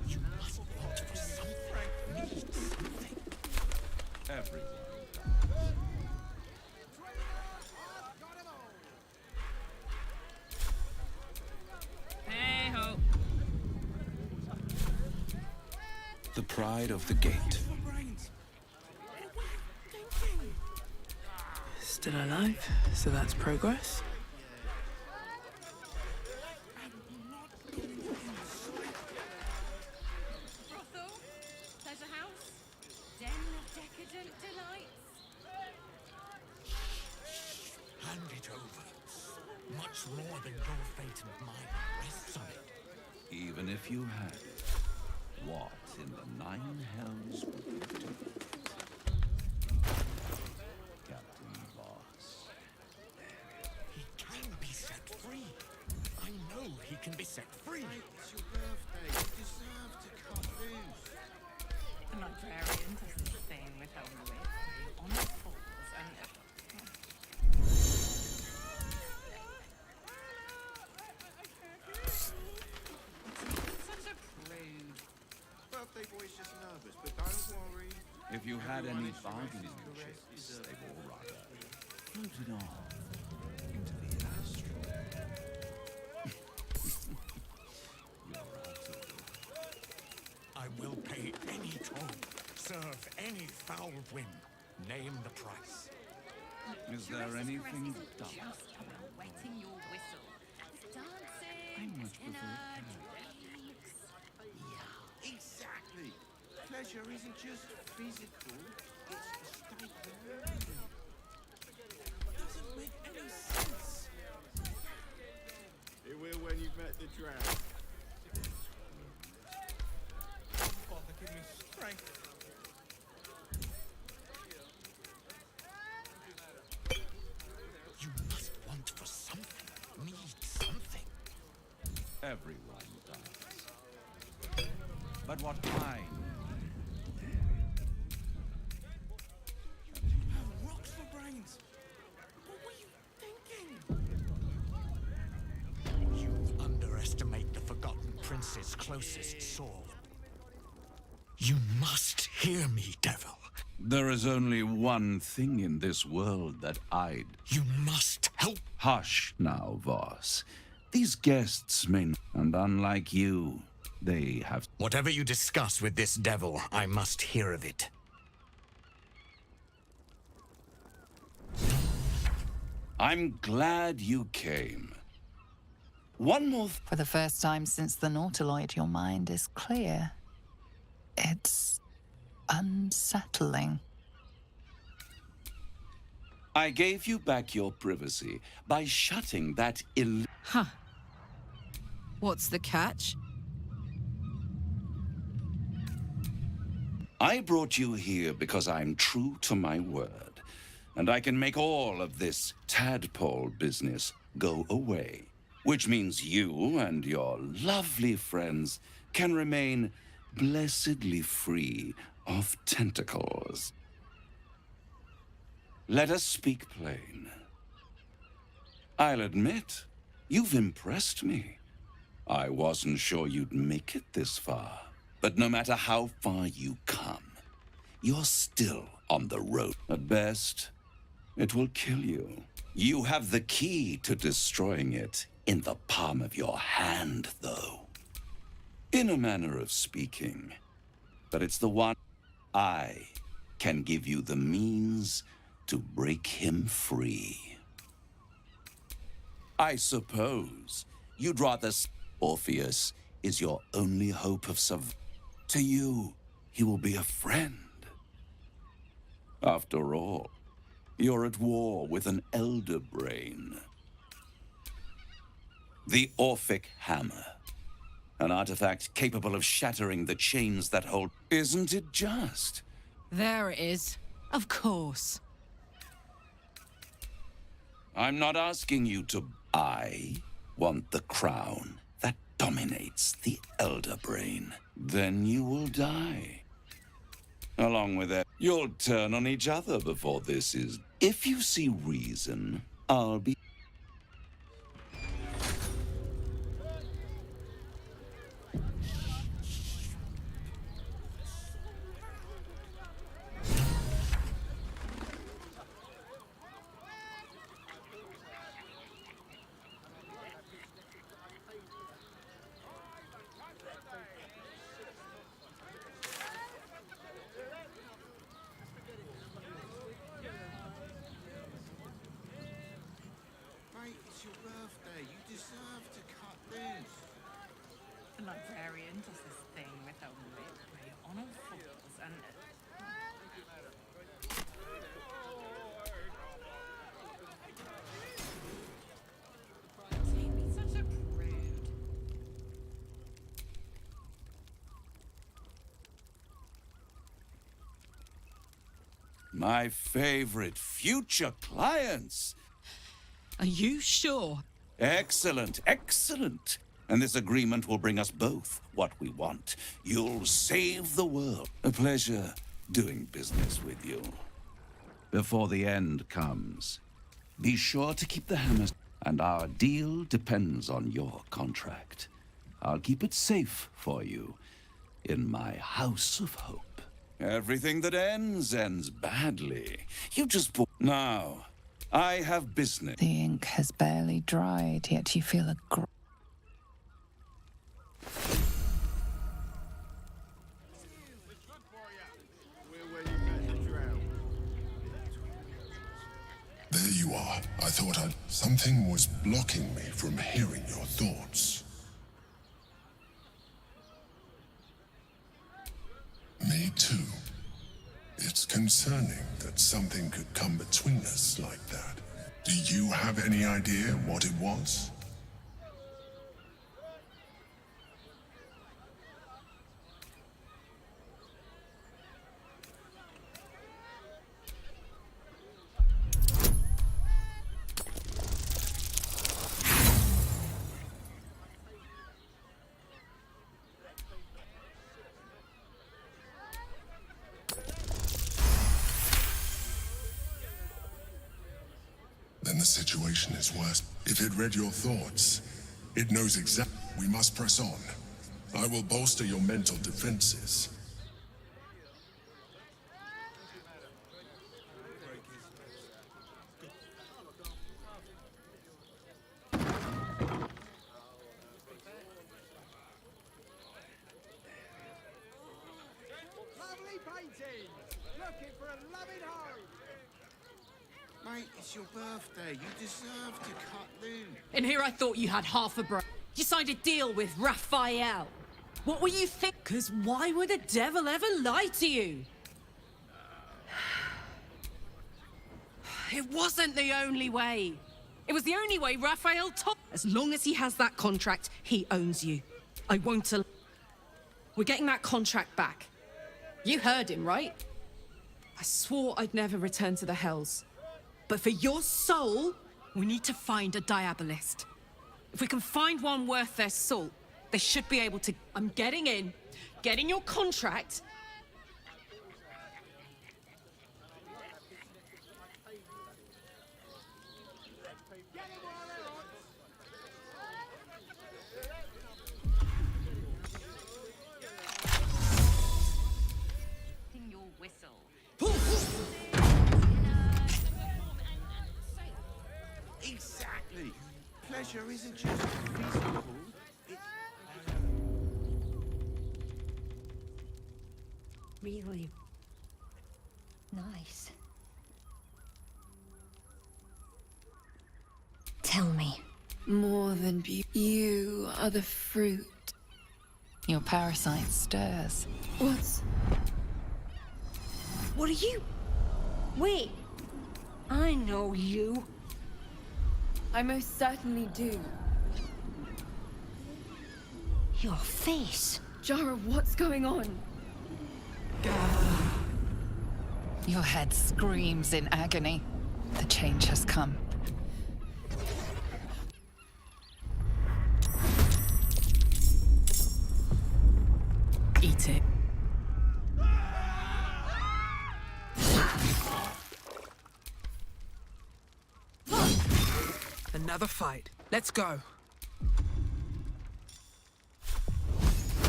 You must want for something. Need something. Everyone. Hey ho. The pride of the gate. Still alive, so that's progress. Brothel, pleasure house, den of decadent delights. Hand it over. Much more than your fate and mine rests on it. Even if you had it, what in the nine hells would you do? Captain Voss. He can be set free. I know he can be set free. It's your birthday. You deserve to cut loose. The librarian does this thing with her whip on the falls and... Such a prude. Birthday boy's just nervous, but don't worry. If you had any bargaining chips, they will rather floated off into the astral. You're out of it. I will pay any toll, serve any foul whim. Name the price. Is there anything done? Just about wetting your whistle. Dancing, I much prefer dinner, it. Yeah, exactly. Pleasure isn't just physical, it's the state of mind. Doesn't make any sense. It will when you've met the drought. Father, give me strength. You must want for something, need something. Everyone does. But what kind? Rocks for brains. What were you thinking? You underestimate the Forgotten Prince's closest soul. You must hear me, devil. There is only one thing in this world that I'd... You must help. Hush now, Voss. These guests may... And unlike you, they have... Whatever you discuss with this devil, I must hear of it. I'm glad you came. One more... For the first time since the Nautiloid, your mind is clear. It's unsettling. I gave you back your privacy by shutting that Huh. What's the catch? I brought you here because I'm true to my word, and I can make all of this tadpole business go away, which means you and your lovely friends can remain blessedly free of tentacles. Let us speak plain. I'll admit, you've impressed me. I wasn't sure you'd make it this far. But no matter how far you come, you're still on the road. At best, it will kill you. You have the key to destroying it in the palm of your hand, though. In a manner of speaking. But it's the one I can give you the means to break him free. I suppose you'd rather Orpheus is your only hope of survival. To you, he will be a friend. After all, you're at war with an elder brain. The Orphic Hammer. An artifact capable of shattering the chains that hold... Isn't it just? There it is. Of course. I'm not asking you to... I want the crown that dominates the Elder Brain. Then you will die. Along with it, you'll turn on each other before this is... If you see reason, I'll be... Mate, it's your birthday. You deserve to cut loose. The librarian does this thing with her whip where you're on all fours and... Don't be such a prude. My favorite future clients. Are you sure? Excellent, excellent. And this agreement will bring us both what we want. You'll save the world. A pleasure doing business with you. Before the end comes, be sure to keep the hammers. And our deal depends on your contract. I'll keep it safe for you in my house of hope. Everything that ends badly. You just put... Now, I have business. The ink has barely dried, yet you feel a There you are. I thought something was blocking me from hearing your thoughts. Me too. It's concerning that something could come between us like that. Do you have any idea what it was? Then the situation is worse. If it read your thoughts, it knows exactly. We must press on. I will bolster your mental defenses. Lovely painting! Looking for a loving home! Mate, it's your birthday. You deserve to cut loose. In here I thought you had half a brain. You signed a deal with Raphael. What were you think? Because why would the devil ever lie to you? It wasn't the only way. It was the only way Raphael told. As long as he has that contract, he owns you. I won't allow. We're getting that contract back. You heard him, right? I swore I'd never return to the Hells. But for your soul, we need to find a Diabolist. If we can find one worth their salt, they should be able to... I'm getting in, getting your contract... Your whistle. Exactly. Pleasure isn't just physical. Really nice. Tell me. More than beauty. You are the fruit. Your parasite stirs. What are you? Wait. I know you. I most certainly do. Your face. Jara, what's going on? Your head screams in agony. The change has come. Eat it. Another fight. Let's go.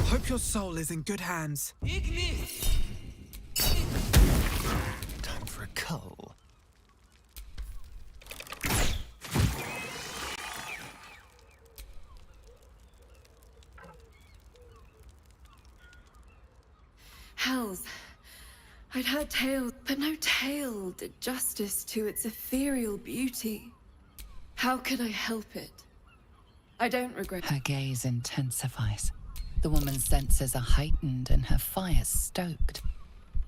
Hope your soul is in good hands. Time for a cull. Hells. I'd heard tales, but no tale did justice to its ethereal beauty. How could I help it? I don't regret. Her gaze intensifies. The woman's senses are heightened and her fire stoked.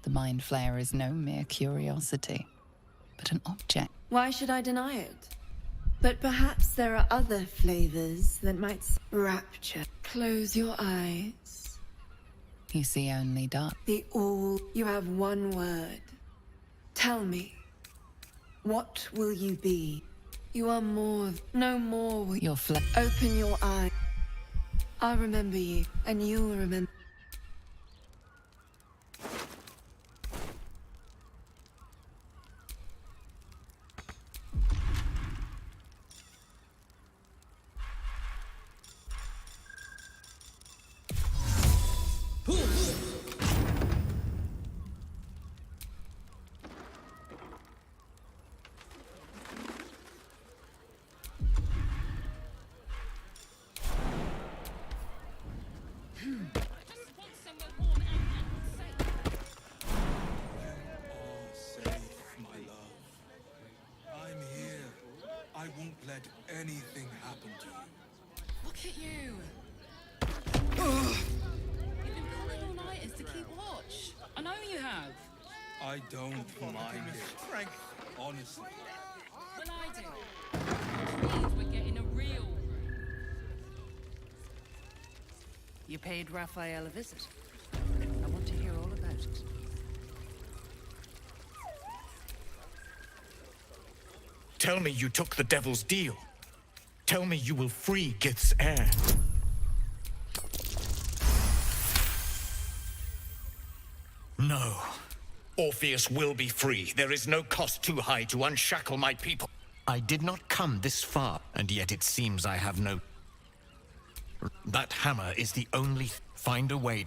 The mind flare is no mere curiosity, but an object. Why should I deny it? But perhaps there are other flavors that might rapture. Close your eyes. You see only dark. The all. You have one word. Tell me. What will you be? You are more. No more will Your Open your eye. I'll remember you, and you'll remember. I won't let anything happen to you. Look at you. You've been calling all-nighters to keep watch. I know you have. I don't mind it. Frank, honestly. Well, I do. Which means we're getting a real... You paid Raphael a visit. I want to hear all about it. Tell me you took the devil's deal. Tell me you will free Gith's heir. No. Orpheus will be free. There is no cost too high to unshackle my people. I did not come this far, and yet it seems I have no... That hammer is the only... Find a way.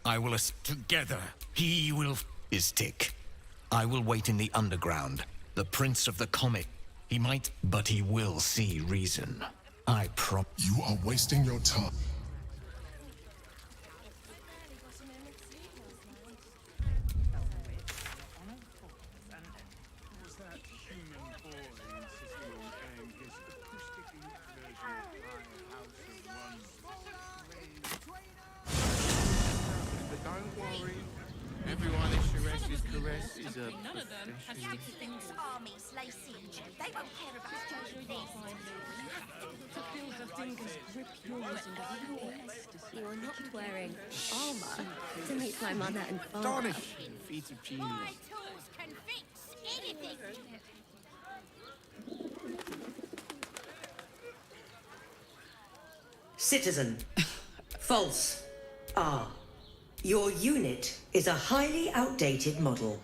I will... Together. He will... Is Tick. I will wait in the underground. The Prince of the Comet. He might... But he will see reason. I promise. You are wasting your time. Everyone at Sharess's caress is a None of them have sticky things. Armies lay siege. They won't care about social You are not wearing armor to meet my mother and father. astonishing feats of genius. My tools can fix anything. Citizen. False. Ah. Your unit is a highly outdated model.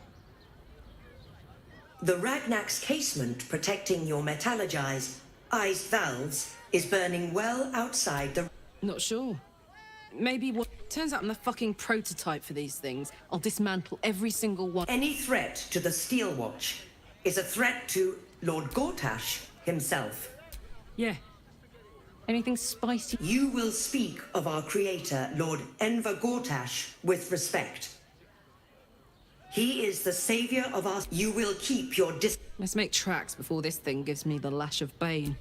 The Ragnak's casement protecting your metallogized iced valves is burning well outside the... Not sure. Maybe what... Turns out I'm the fucking prototype for these things. I'll dismantle every single one. Any threat to the Steel Watch is a threat to Lord Gortash himself. Yeah. Anything spicy? You will speak of our creator, Lord Enver Gortash, with respect. He is the savior of our... You will keep your Let's make tracks before this thing gives me the lash of Bane.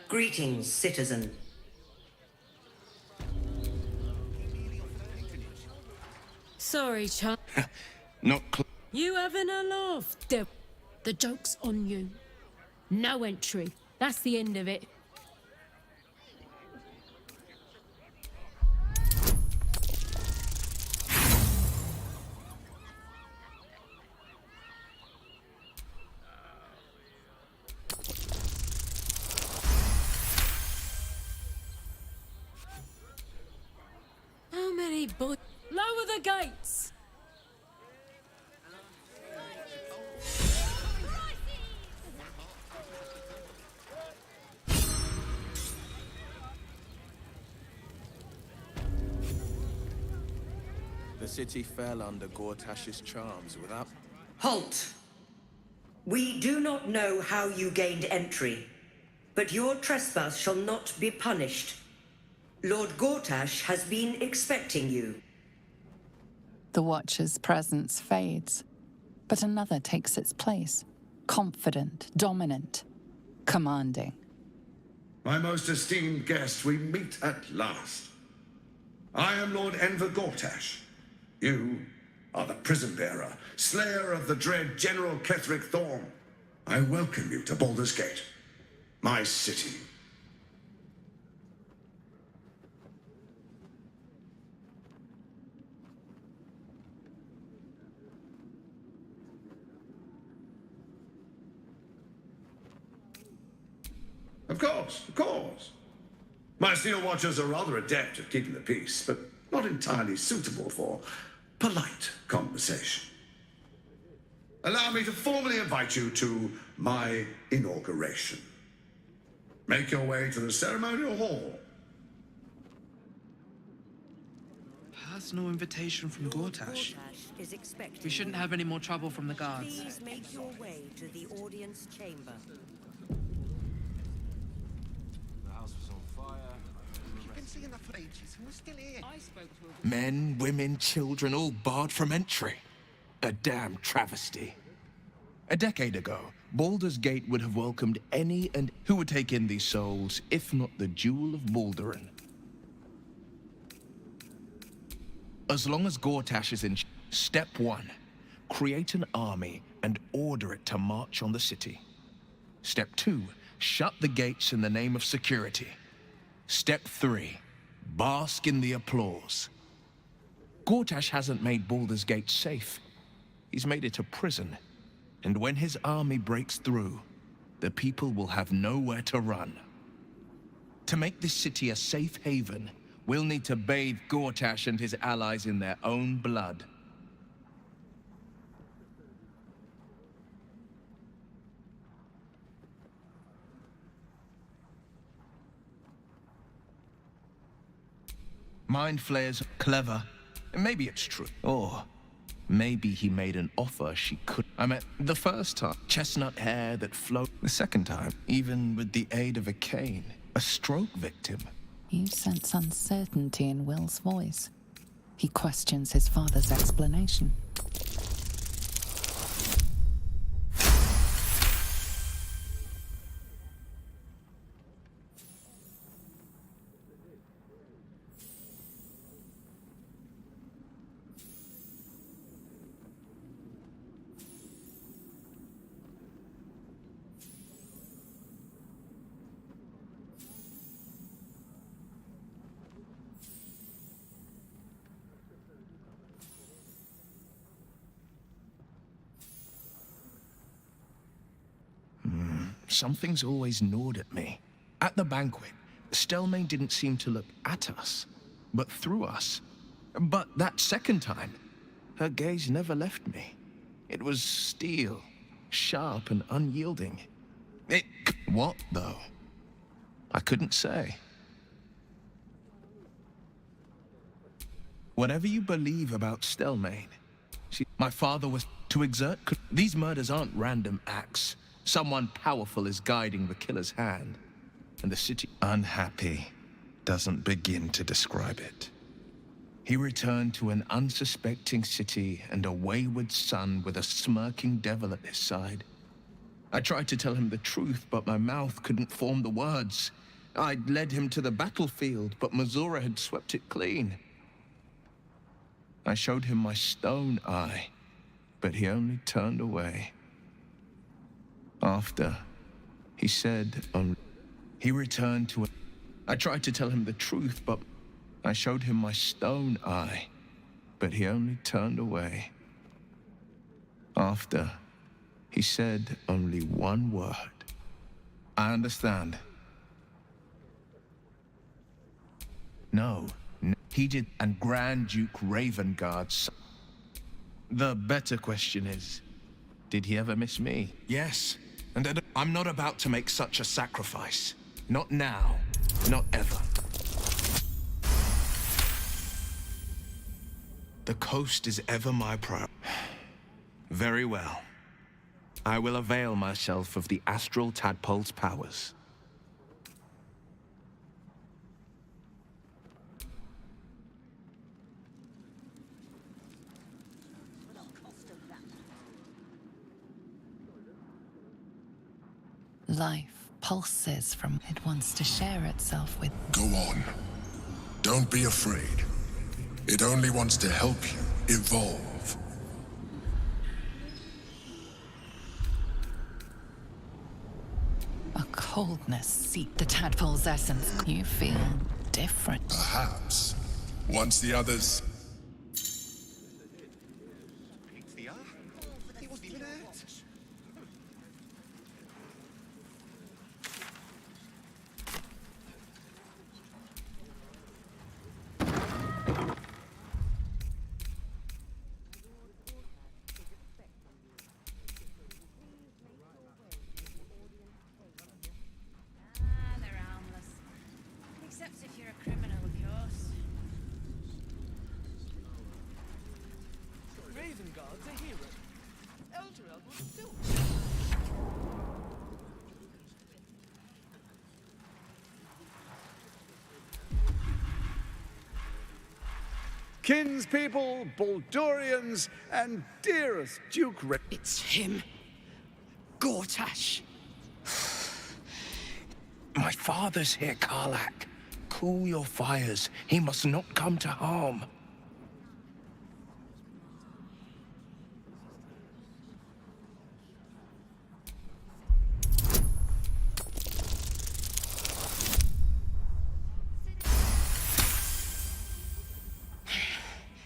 Greetings, citizen. Sorry, Chuck. Not You having a laugh, Dev? The joke's on you. No entry. That's the end of it. boy. Lower the gates! The city fell under Gortash's charms without... Halt! We do not know how you gained entry, but your trespass shall not be punished. Lord Gortash has been expecting you. The Watcher's presence fades, but another takes its place. Confident, dominant, commanding. My most esteemed guest, we meet at last. I am Lord Enver Gortash. You are the prison-bearer, slayer of the dread General Ketheric Thorm. I welcome you to Baldur's Gate, my city. Of course. My Steel Watchers are rather adept at keeping the peace, but not entirely suitable for polite conversation. Allow me to formally invite you to my inauguration. Make your way to the ceremonial hall. Personal invitation from Gortash. We shouldn't have any more trouble from the guards. Please make your way to the audience chamber. The house was on fire. You've been seeing that for ages. Who's still here? I spoke to a... Men, women, children, all barred from entry. A damn travesty. A decade ago, Baldur's Gate would have welcomed any and who would take in these souls, if not the Jewel of Baldurin. As long as Gortash is in... Step 1. Create an army and order it to march on the city. Step 2. Shut the gates in the name of security. Step 3. Bask in the applause. Gortash hasn't made Baldur's Gate safe. He's made it a prison. And when his army breaks through, the people will have nowhere to run. To make this city a safe haven, we'll need to bathe Gortash and his allies in their own blood. Mind flayers clever. Maybe it's true. Or maybe he made an offer she could. I mean, the first time, chestnut hair that flowed. The second time, even with the aid of a cane, a stroke victim. You sense uncertainty in Will's voice. He questions his father's explanation. Something's always gnawed at me. At the banquet, Stelmane didn't seem to look at us, but through us. But that second time, her gaze never left me. It was steel, sharp and unyielding. What, though? I couldn't say. Whatever you believe about Stelmane, my father was to exert... These murders aren't random acts. Someone powerful is guiding the killer's hand, and the city unhappy doesn't begin to describe it. He returned to an unsuspecting city and a wayward son with a smirking devil at his side. I tried to tell him the truth, but my mouth couldn't form the words. I'd led him to the battlefield, but Mazora had swept it clean. I showed him my stone eye, but he only turned away. After, he said, he returned to it. I tried to tell him the truth, but I showed him my stone eye, but he only turned away. After, he said only one word. I understand. No, He did, and Grand Duke Ravengard's. The better question is, did he ever miss me? Yes, and I'm not about to make such a sacrifice. Not now, not ever. The coast is ever my priority. Very well. I will avail myself of the astral tadpole's powers. Life pulses from it wants to share itself with. Go on. Don't be afraid. It only wants to help you evolve. A coldness seeped the tadpole's essence. You feel different. Perhaps. Once the others... They're harmless. Except if you're a criminal, of course. Ravengard's a hero. Elturel was still. Kinspeople, Baldurians, and dearest Duke It's him. Gortash. My father's here, Karlak. Cool your fires. He must not come to harm.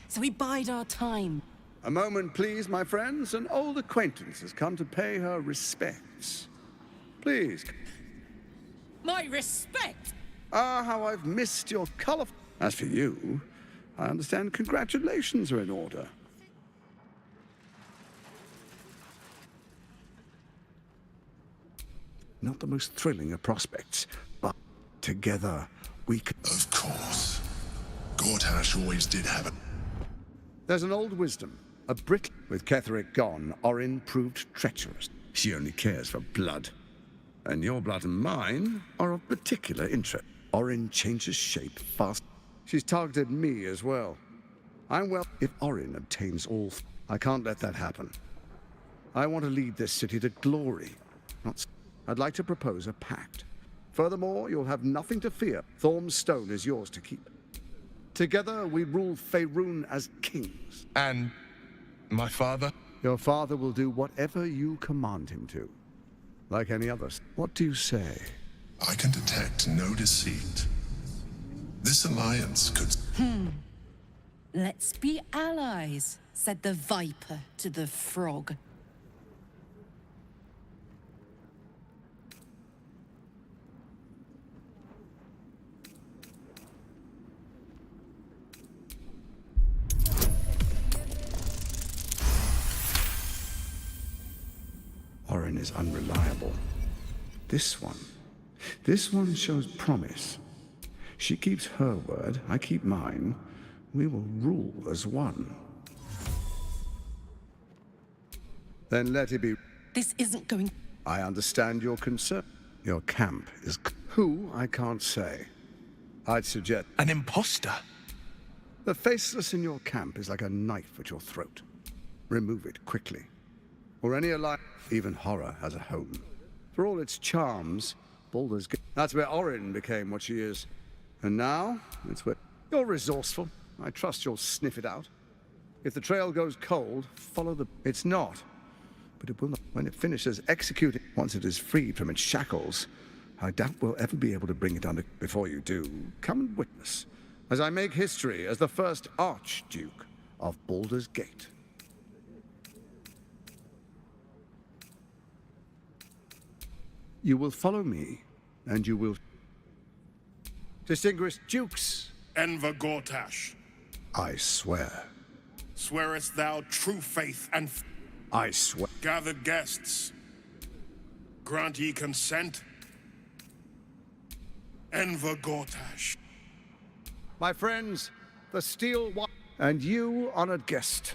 So we bide our time. A moment, please, my friends. An old acquaintance has come to pay her respects. Please. My respect! Ah, how I've missed your colorful... As for you, I understand congratulations are in order. Not the most thrilling of prospects, but together we can... Of course. Gortash always did have it. There's an old wisdom. A Brit with Ketheric gone, Orin proved treacherous. She only cares for blood. And your blood and mine are of particular interest. Orin changes shape fast. She's targeted me as well. I'm well. If Orin obtains all, I can't let that happen. I want to lead this city to glory. I'd like to propose a pact. Furthermore, you'll have nothing to fear. Thorm's stone is yours to keep. Together, we rule Faerun as kings. And my father? Your father will do whatever you command him to. Like any others. What do you say? I can detect no deceit. This alliance could... Let's be allies, said the viper to the frog. Orin is unreliable. This one shows promise. She keeps her word, I keep mine. We will rule as one. Then let it be. This isn't going... I understand your concern. Your camp is... Who, I can't say. I'd suggest... An imposter? The faceless in your camp is like a knife at your throat. Remove it quickly. Or any alliance, even horror has a home. For all its charms, Baldur's Gate. That's where Orin became what she is. And now, it's where... You're resourceful. I trust you'll sniff it out. If the trail goes cold, follow the... It's not. But it will not. When it finishes executing, once it is freed from its shackles, I doubt we'll ever be able to bring it under... Before you do, come and witness, as I make history as the first Archduke of Baldur's Gate. You will follow me, and you will... Distinguished dukes Enver Gortash, I swear. swearest thou true faith and I swear. gathered guests? Grant ye consent? Enver Gortash. My friends, the steel and you, honored guest.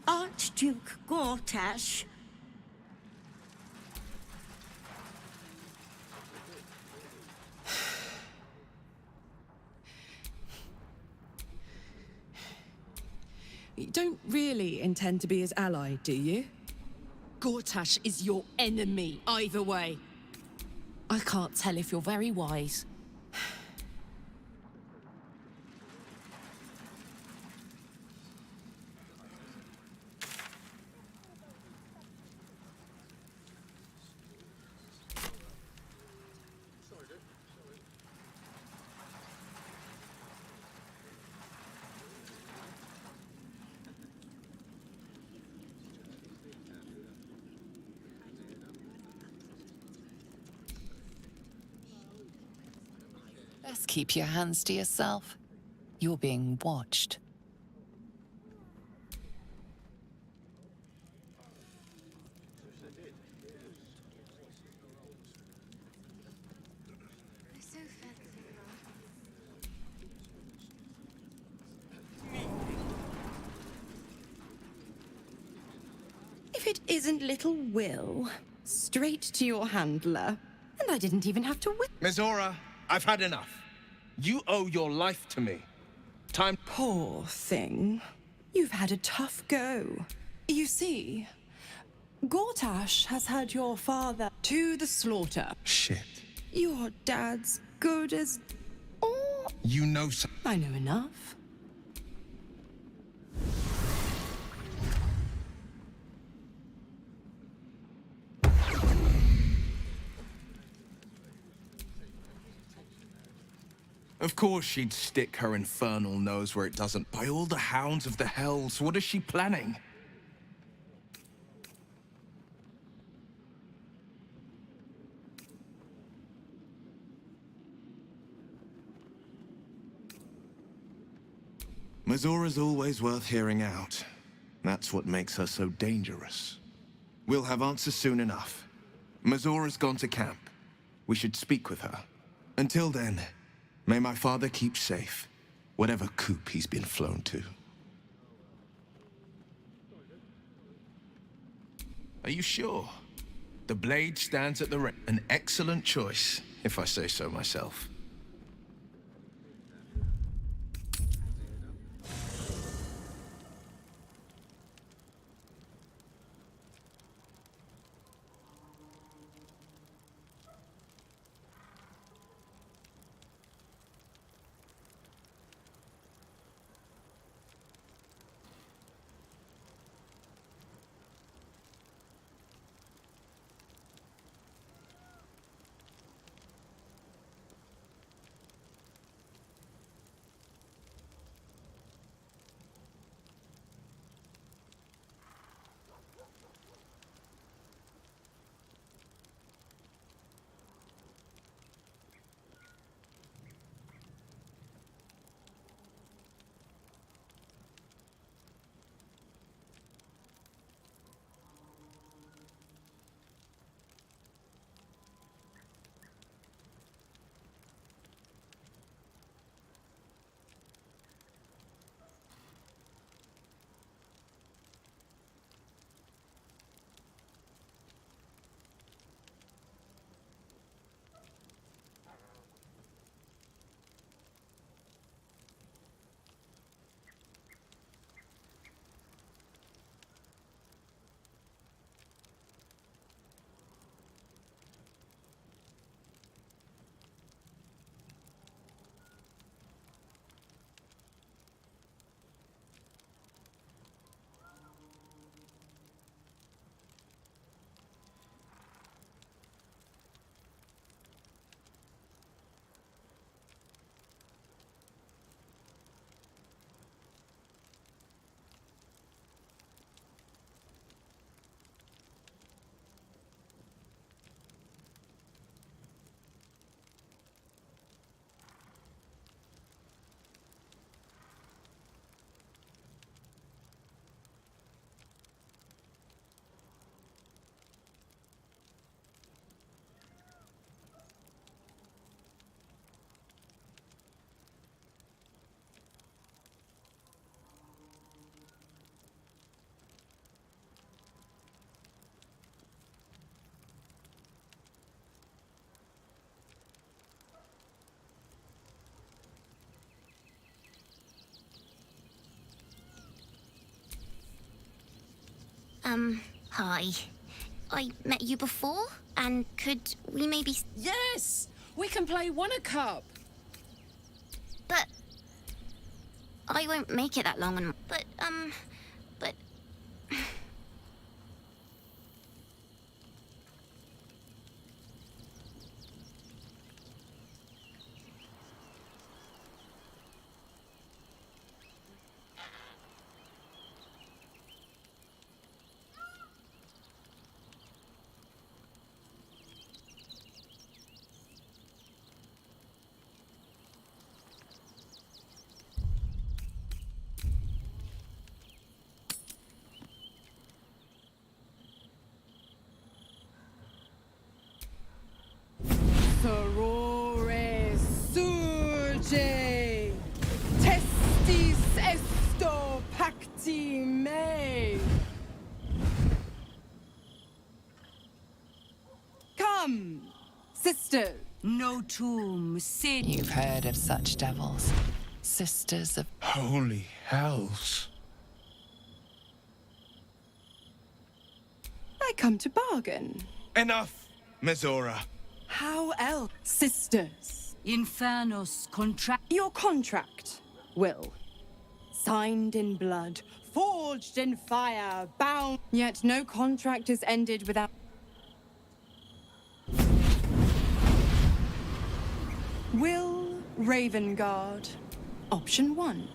Archduke Gortash. You don't really intend to be his ally, do you? Gortash is your enemy, either way. I can't tell if you're very wise. Best keep your hands to yourself. You're being watched. If it isn't little Will, straight to your handler. And I didn't even have to whip. Mizora, I've had enough. You owe your life to me. Time. Poor thing. You've had a tough go. You see, Gortash has had your father to the slaughter. Shit. Your dad's good as... Oh, You know some. I know enough. Of course she'd stick her infernal nose where it doesn't. By all the hounds of the hells, what is she planning? Mizora's always worth hearing out. That's what makes her so dangerous. We'll have answers soon enough. Mizora's gone to camp. We should speak with her. Until then, may my father keep safe, whatever coop he's been flown to. Are you sure? The blade stands at the ready. An excellent choice, if I say so myself. Hi. I met you before, and could we maybe... Yes! We can play One a Cup! But... I won't make it that long and... But... Sorore surge, testis esto pacti me. Come, sister. No tomb, sit. You've heard of such devils. Sisters of... Holy hells. I come to bargain. Enough, Mizora. How else? Sisters. Infernos contract. Your contract, Will. Signed in blood, forged in fire, bound. Yet no contract is ended without... Will Ravengard. Option 1.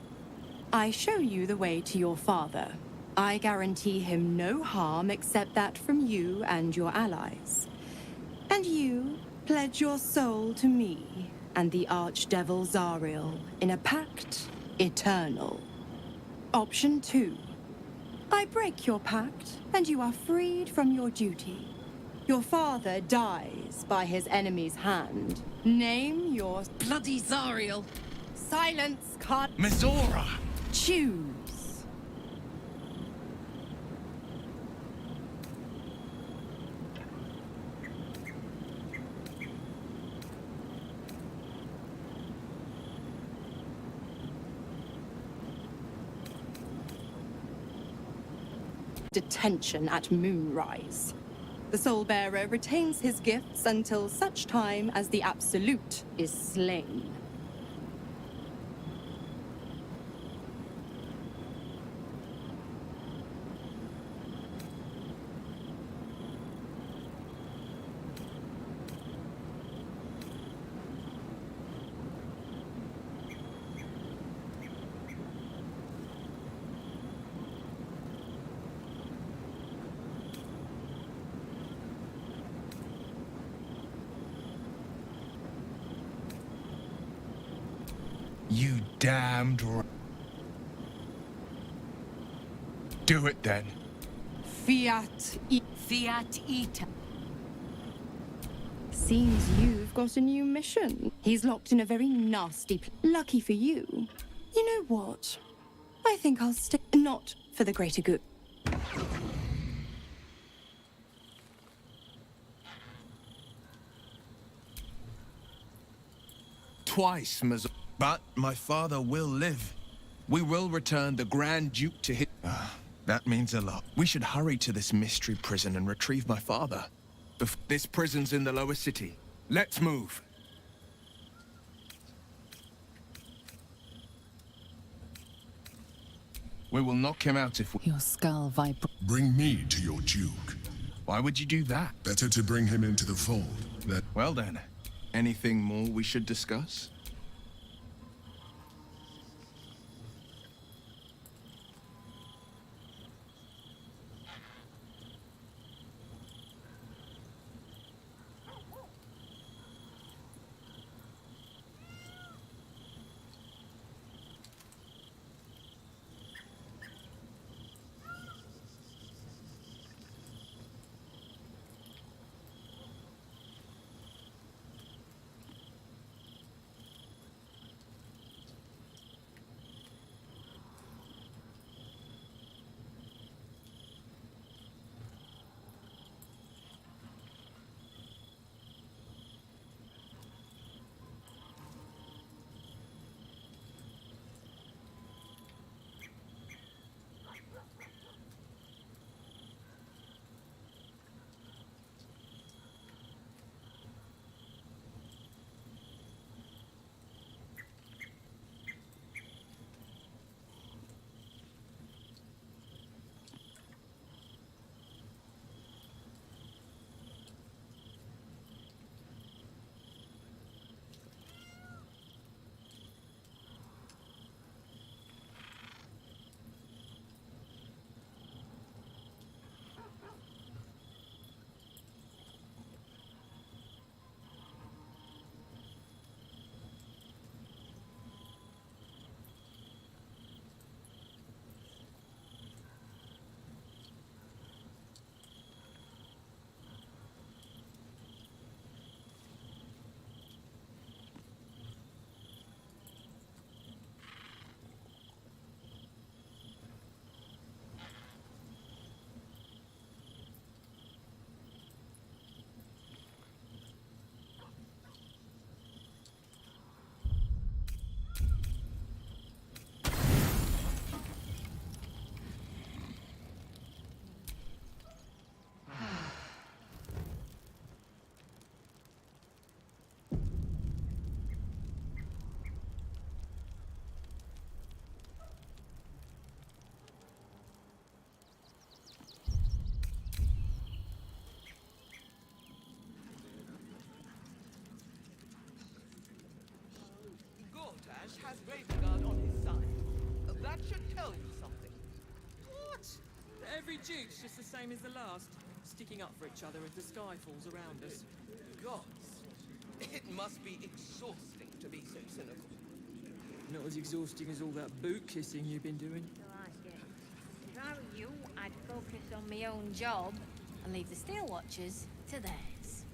I show you the way to your father. I guarantee him no harm except that from you and your allies. And you pledge your soul to me and the archdevil Zariel in a pact eternal. Option 2. I break your pact and you are freed from your duty. Your father dies by his enemy's hand. Name your... Bloody Zariel! Silence, can't... Mizora! Choose. Detention at moonrise. The Soul Bearer retains his gifts until such time as the Absolute is slain. You damned Do it then. Fiat Ita. Seems you've got a new mission. He's locked in a very nasty Lucky for you. You know what? I think I'll stick... Not for the greater good. Twice, Mizora. But my father will live. We will return the Grand Duke to his... that means a lot. We should hurry to this mystery prison and retrieve my father. This prison's in the lower city. Let's move. We will knock him out if we... Your skull vibrates. Bring me to your Duke. Why would you do that? Better to bring him into the fold. Well then, anything more we should discuss? Duke's just the same as the last, sticking up for each other as the sky falls around us. Gods, it must be exhausting to be so cynical. Not as exhausting as all that boot kissing you've been doing. If I were you, I'd focus on my own job and leave the Steel Watchers to theirs.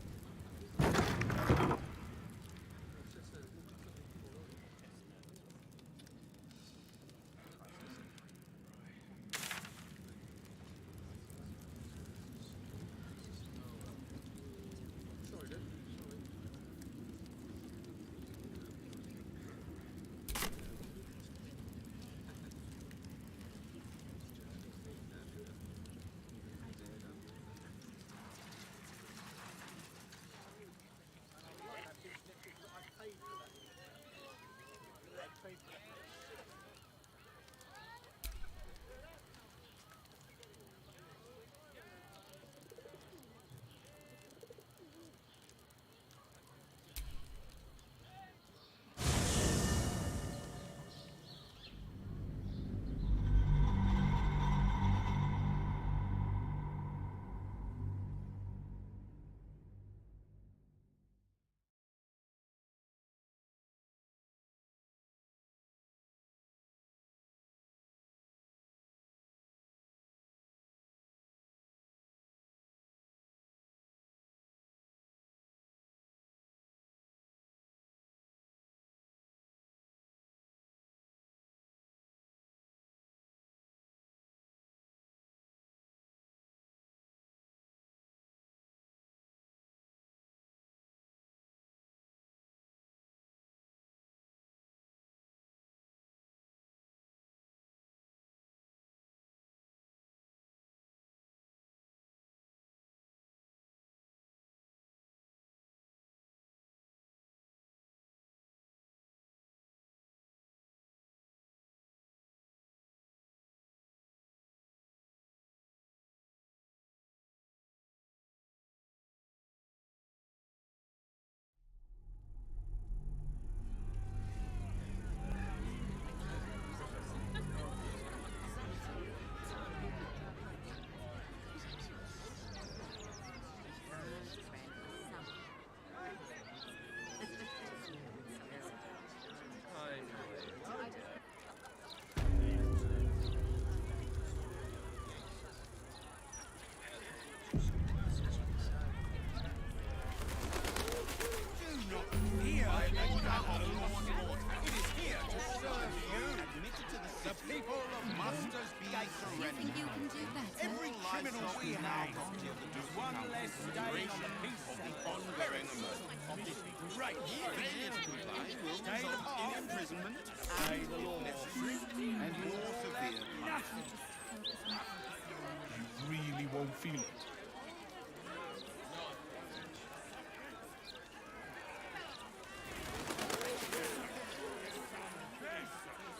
Really won't feel it.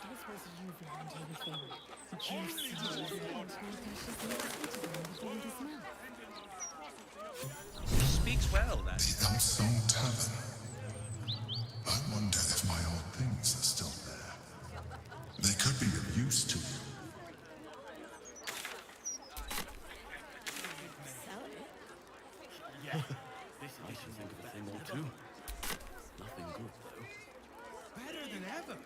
This was you behind everything. Juicy Speaks well, that. The Unsung Tavern. I wonder if my old things are still there. They could be of use to you. Yeah. I should think of a thing or two. Nothing good, though. Better than ever.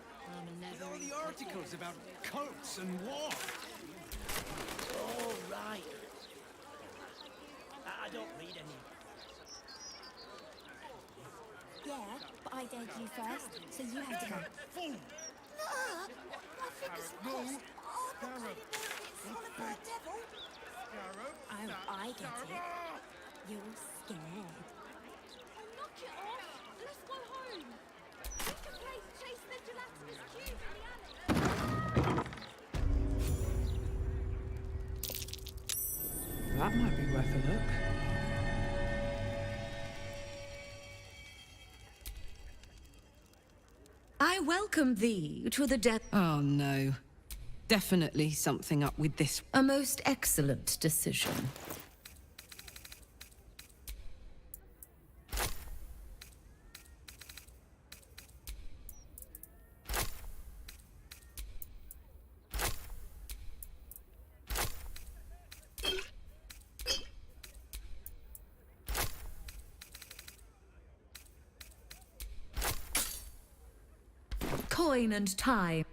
With all the articles about cults and war. Oh, right. I don't read any. Yeah, but I dared you first, so you had to go. Fool! No! My fingers are crossed. Oh, I'm not really it's all about devil. Oh, I get it. You're scared. Knock it off! Let's go home! We can play Chase the Gelatinous Cube in the alley. That might be worth a look. I welcome thee to the death. Oh no. Definitely something up with this. A most excellent decision. coin and time.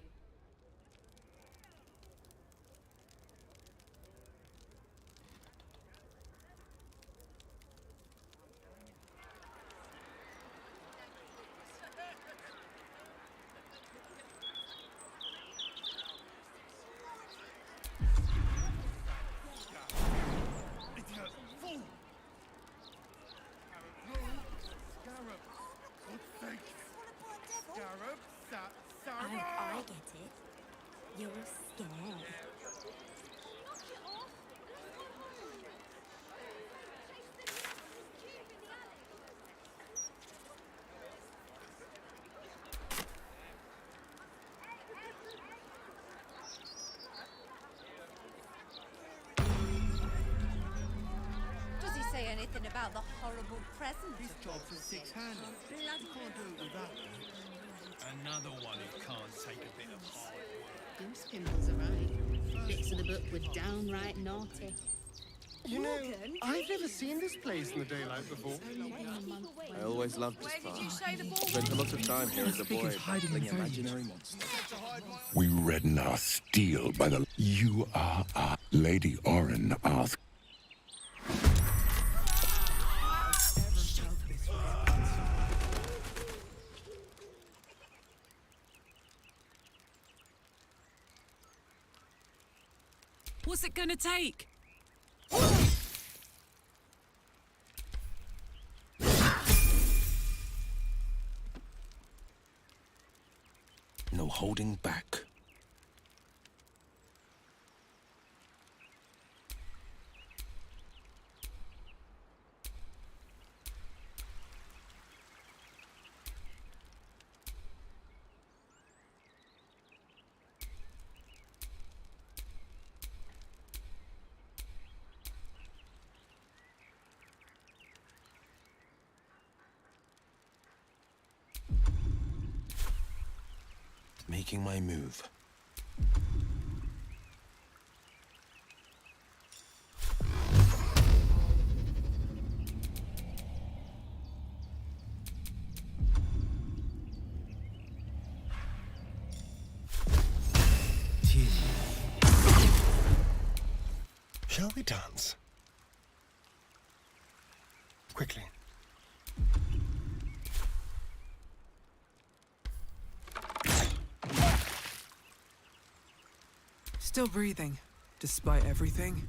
I get it. You're scared. Does he say anything about the horrible present? This job's a six-hander. You can't do it with that. Another one who can't take a bit of hard work. Goose pimples are right. Bits of the book were downright naughty. You know, I've never seen this place in the daylight before. I always loved this part. Spent a lot of time here as a boy battling imaginary monsters. We redden our steel by the... You are our... Lady Orin asked... What's it gonna take? No holding back. Making my move. Shall we dance? Quickly. Still breathing, despite everything.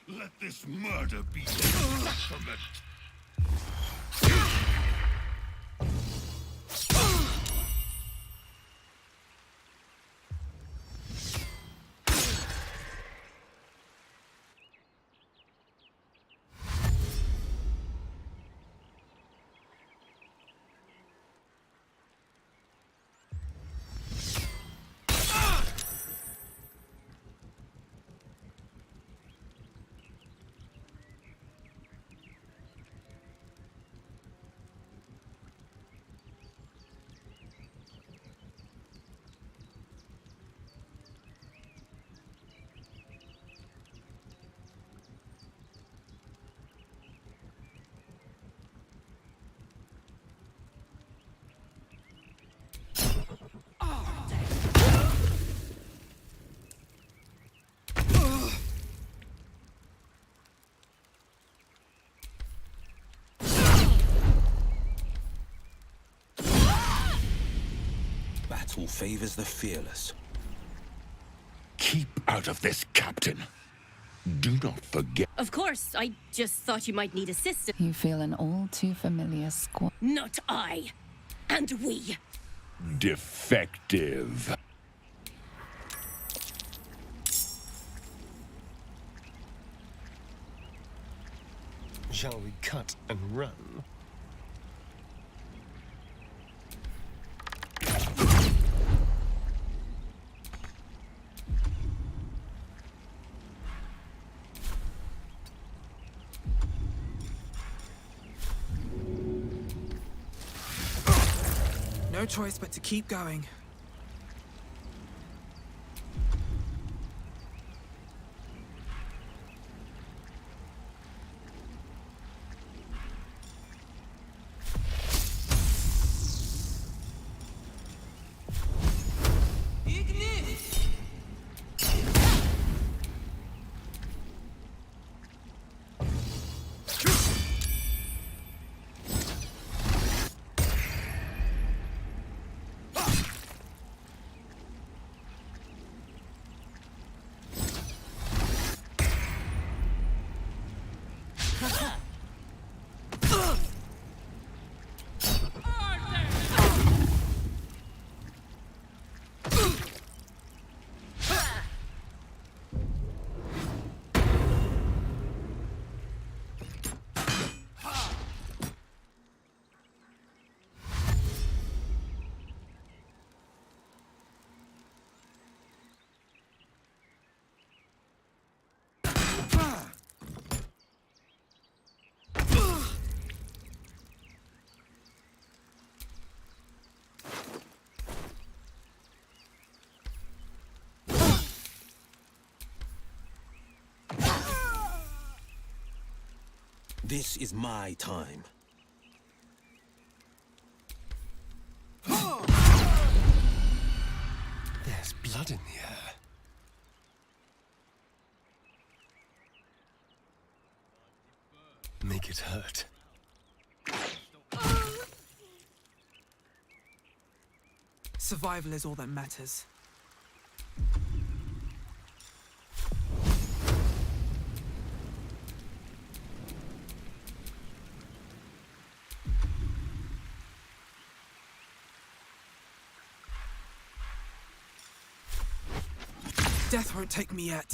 Let this murder be your sacrament. battle favors the fearless. Keep out of this, Captain. Do not forget. Of course, I just thought you might need assistance. You feel an all too familiar squad. Not I. And we. Defective. Shall we cut and run? No choice but to keep going. This is my time. There's blood in the air. Make it hurt. Survival is all that matters. Death won't take me yet.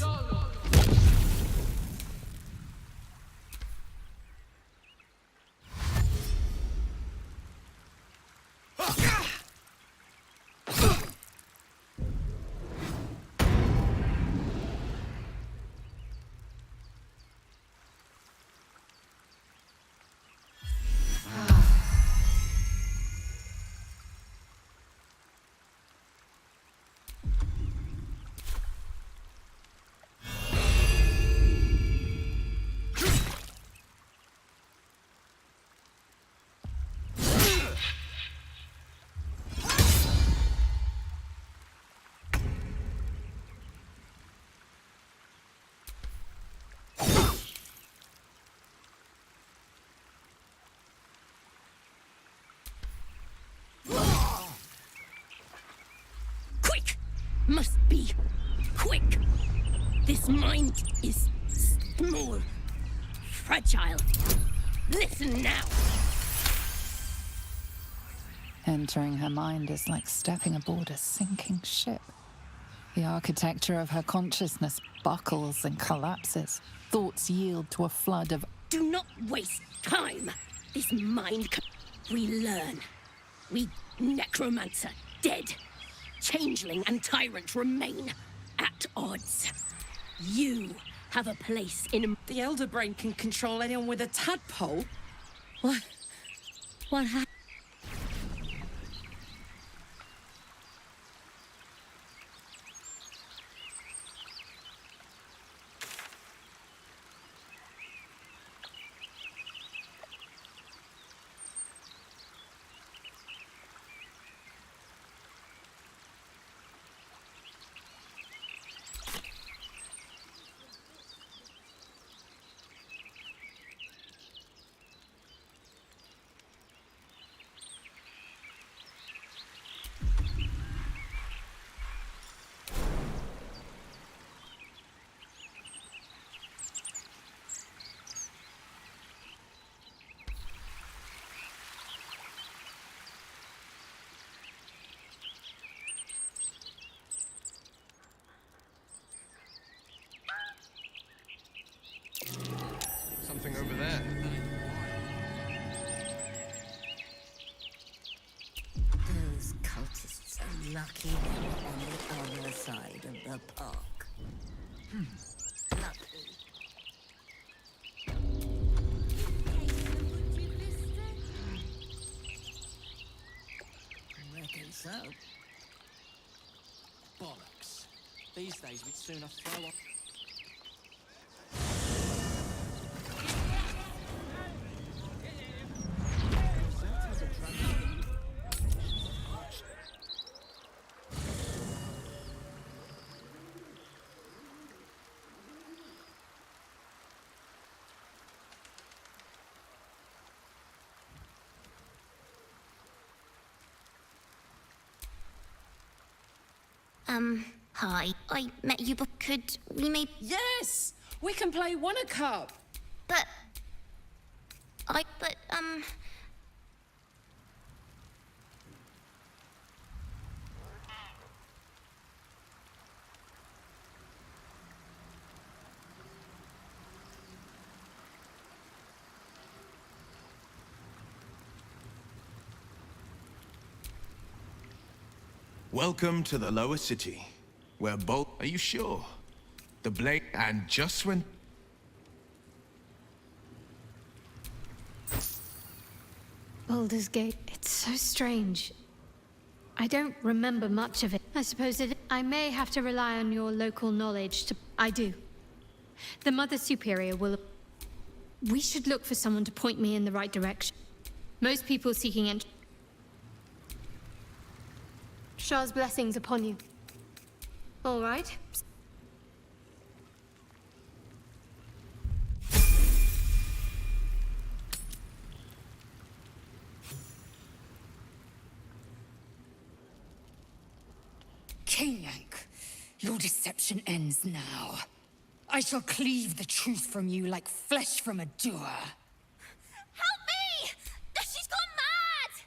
Must be quick. This mind is small, fragile. Listen now. Entering her mind is like stepping aboard a sinking ship. The architecture of her consciousness buckles and collapses. Thoughts yield to a flood of... Do not waste time. This mind... We learn. We necromancer, dead. Changeling and tyrant remain at odds. You have a place in... The Elder Brain can control anyone with a tadpole? What happened? Lucky they were on the other side of the park. Lucky. Reckon so. Bollocks. These days we'd sooner throw up. Hi. I met you, but could we maybe... Yes! We can play Wanna Cup! But... Welcome to the lower city, where both... Are you sure? The blade... And just when... Baldur's Gate. It's so strange. I don't remember much of it. I suppose I may have to rely on your local knowledge to... I do. The Mother Superior will... We should look for someone to point me in the right direction. Most people seeking entry... Shah's blessings upon you. All right. King Yank, your deception ends now. I shall cleave the truth from you like flesh from a doer. Help me! She's gone mad!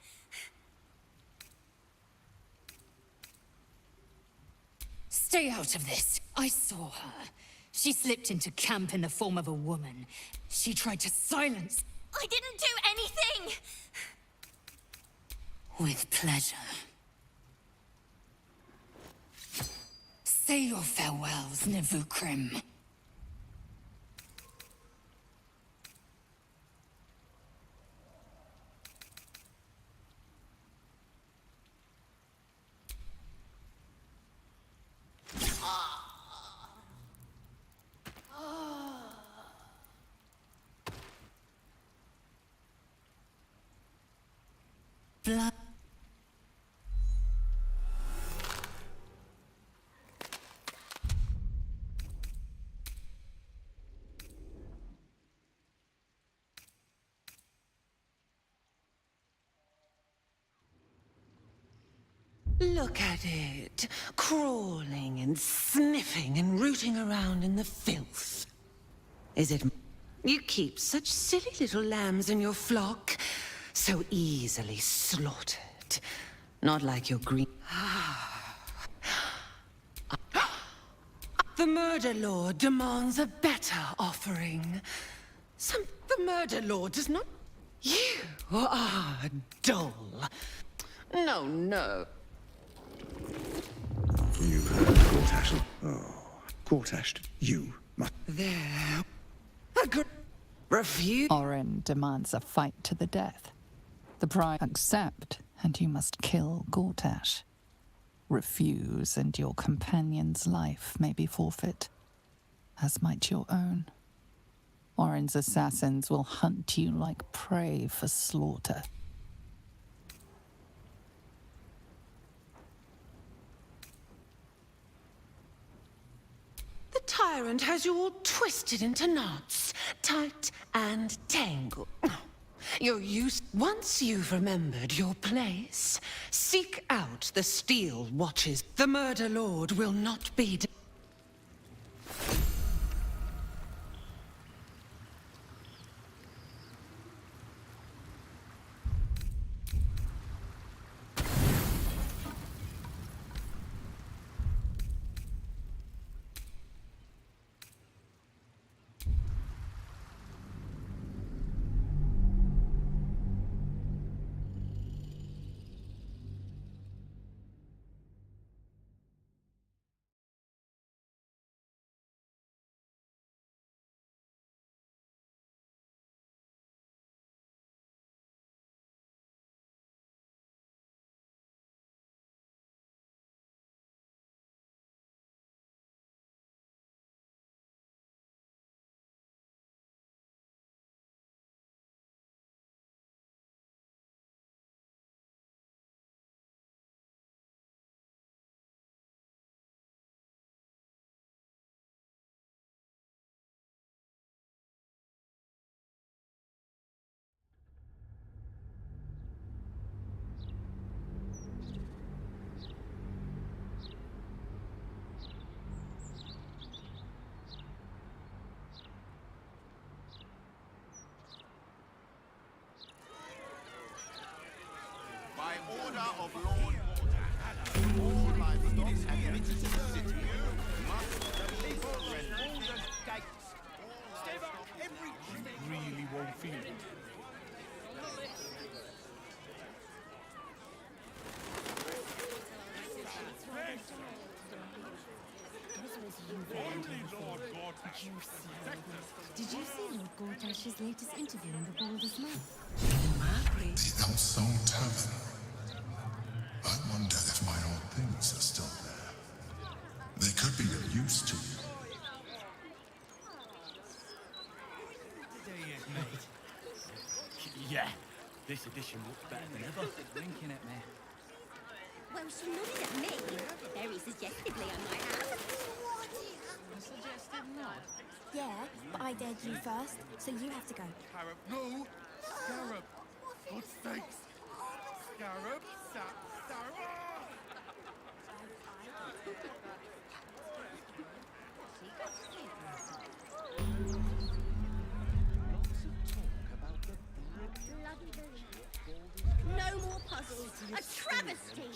Stay out of this. I saw her. She slipped into camp in the form of a woman. She tried to silence... I didn't do anything! With pleasure. Say your farewells, Navukrim. Blood. Look at it, crawling and sniffing and rooting around in the filth. Is it... You keep such silly little lambs in your flock, so easily slaughtered. Not like your green... The Murder Lord demands a better offering. The Murder Lord does not... You are dull. No, no. You heard Gortash. Oh, Gortash, you must... There. Refuse. Orin demands a fight to the death. The prize accept, and you must kill Gortash. Refuse, and your companion's life may be forfeit, as might your own. Orin's assassins will hunt you like prey for slaughter. The tyrant has you all twisted into knots, tight and tangled. You're used. Once you've remembered your place, seek out the steel watches. The Murder Lord will not be... of Lord Water. All livestock admitted to the city must the people and all the gates. Stay back, every Really won't feel it. Only Lord Gortash. Did you see Lord Gortash's latest interview in the Baldur's mouth? The Elstone Tavern. I wonder if my old things are still there. They could be of use to you. Yeah, this edition looks better than ever. Winking at me. Well, she nodded at me. Very suggestively, I might have. A suggestive nod. Yeah, but I dared you first, so you have to go. Scarab, no! Scarab! God's sakes! Scarab! Scarab! No more puzzles. A travesty.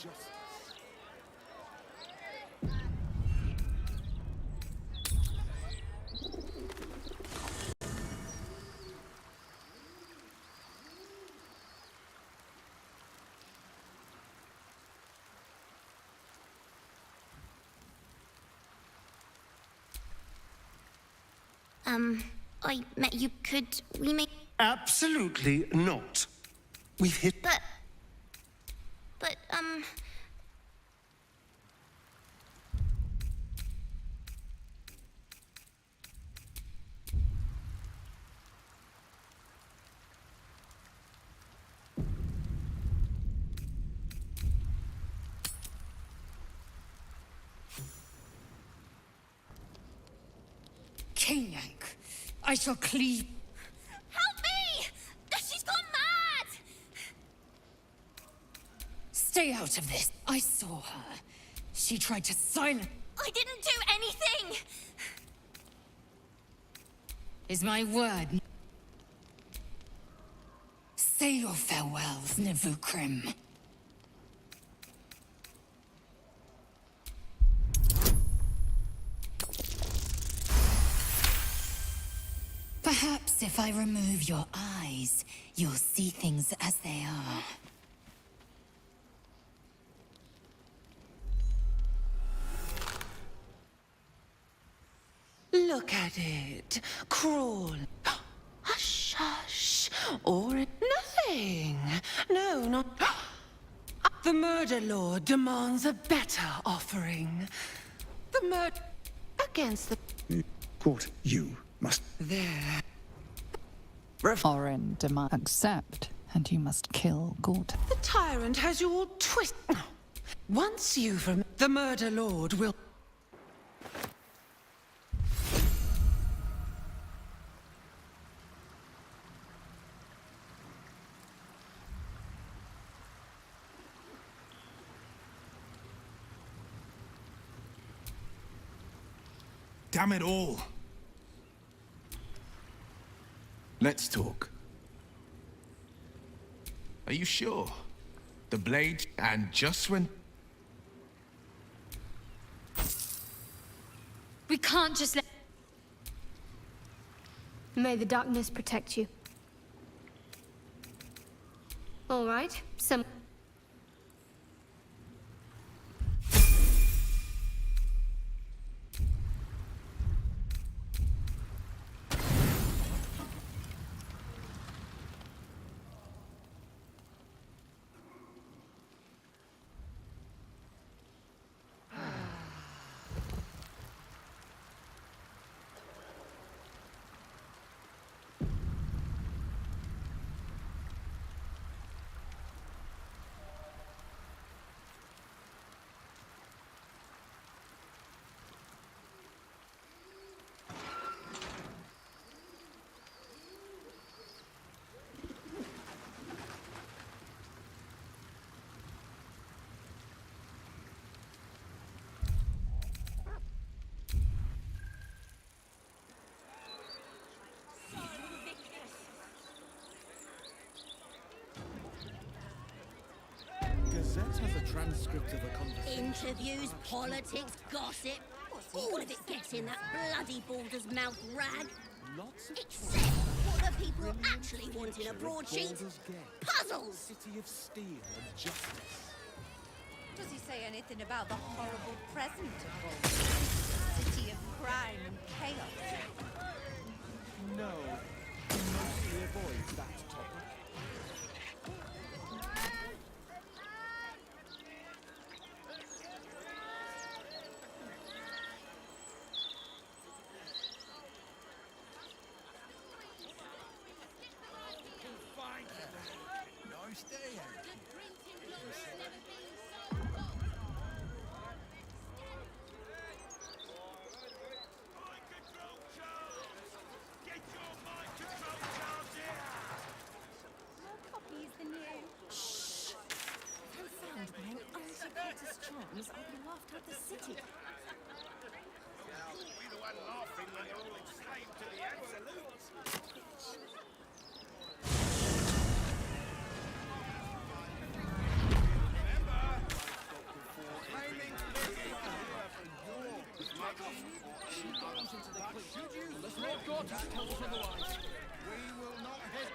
I met you. Could we make... Absolutely not. We've hit... But, King Yank, I shall cleave. Help me! She's gone mad! Stay out of this. I saw her. She tried to silence. I didn't do anything! Is my word. Say your farewells, Navukrim. Perhaps if I remove your eyes, you'll see things as they are. Look at it. Crawl. Hush, hush. Or nothing. No, not... The Murder Lord demands a better offering. The murder... against the... Court, you must... There. Orin demand accept, and you must kill Gort. The tyrant has you all twist... Once you from... The Murder Lord will... Damn it all! Let's talk. Are you sure? The blade, and just when... We can't just let... May the darkness protect you. All right, some... transcript of a conversation. Interviews, politics, gossip. All of it gets in that bloody Baldur's mouth rag. Lots of Except what the people actually want in a broadsheet. Puzzles! City of steel and justice. Does he say anything about the horrible present of Baldur? City of crime and chaos? No, he mostly avoids that topic. Nice day out. Copies the new. Shh! If I found my own anti-Potus charms, I'd be laughed out the city. Be the one laughing when you're all enslaved to the absolutes. Unless Lord Gortus tells us otherwise. We will not hesitate.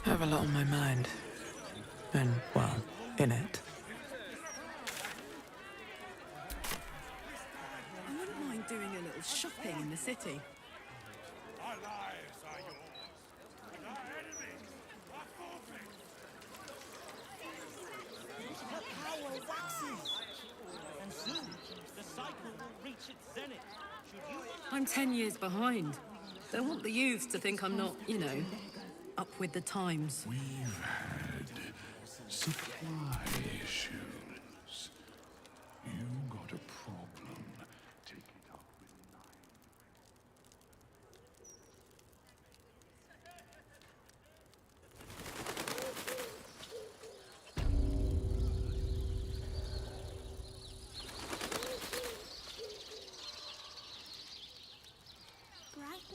I have a lot on my mind. And, well, in it. I wouldn't mind doing a little shopping in the city. Our lives are yours, and our enemies are forfeit. Her power waxes. And soon, the cycle will reach its zenith. Should you... I'm 10 years behind. Don't want the youths to think I'm not, you know, up with the times. We've had supply issues. You got a problem. Take it up with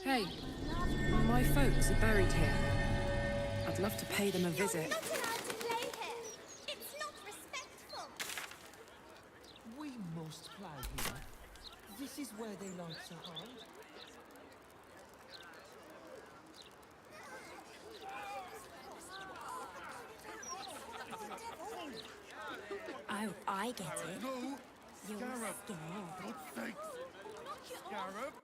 Hey, my folks are buried here. I'd love to pay them a visit. Not allowed to play here. It's not respectful. We must play here. This is where they like to hide. Oh, I get it. No! You're Scarab! scared. God's sake! Scarab!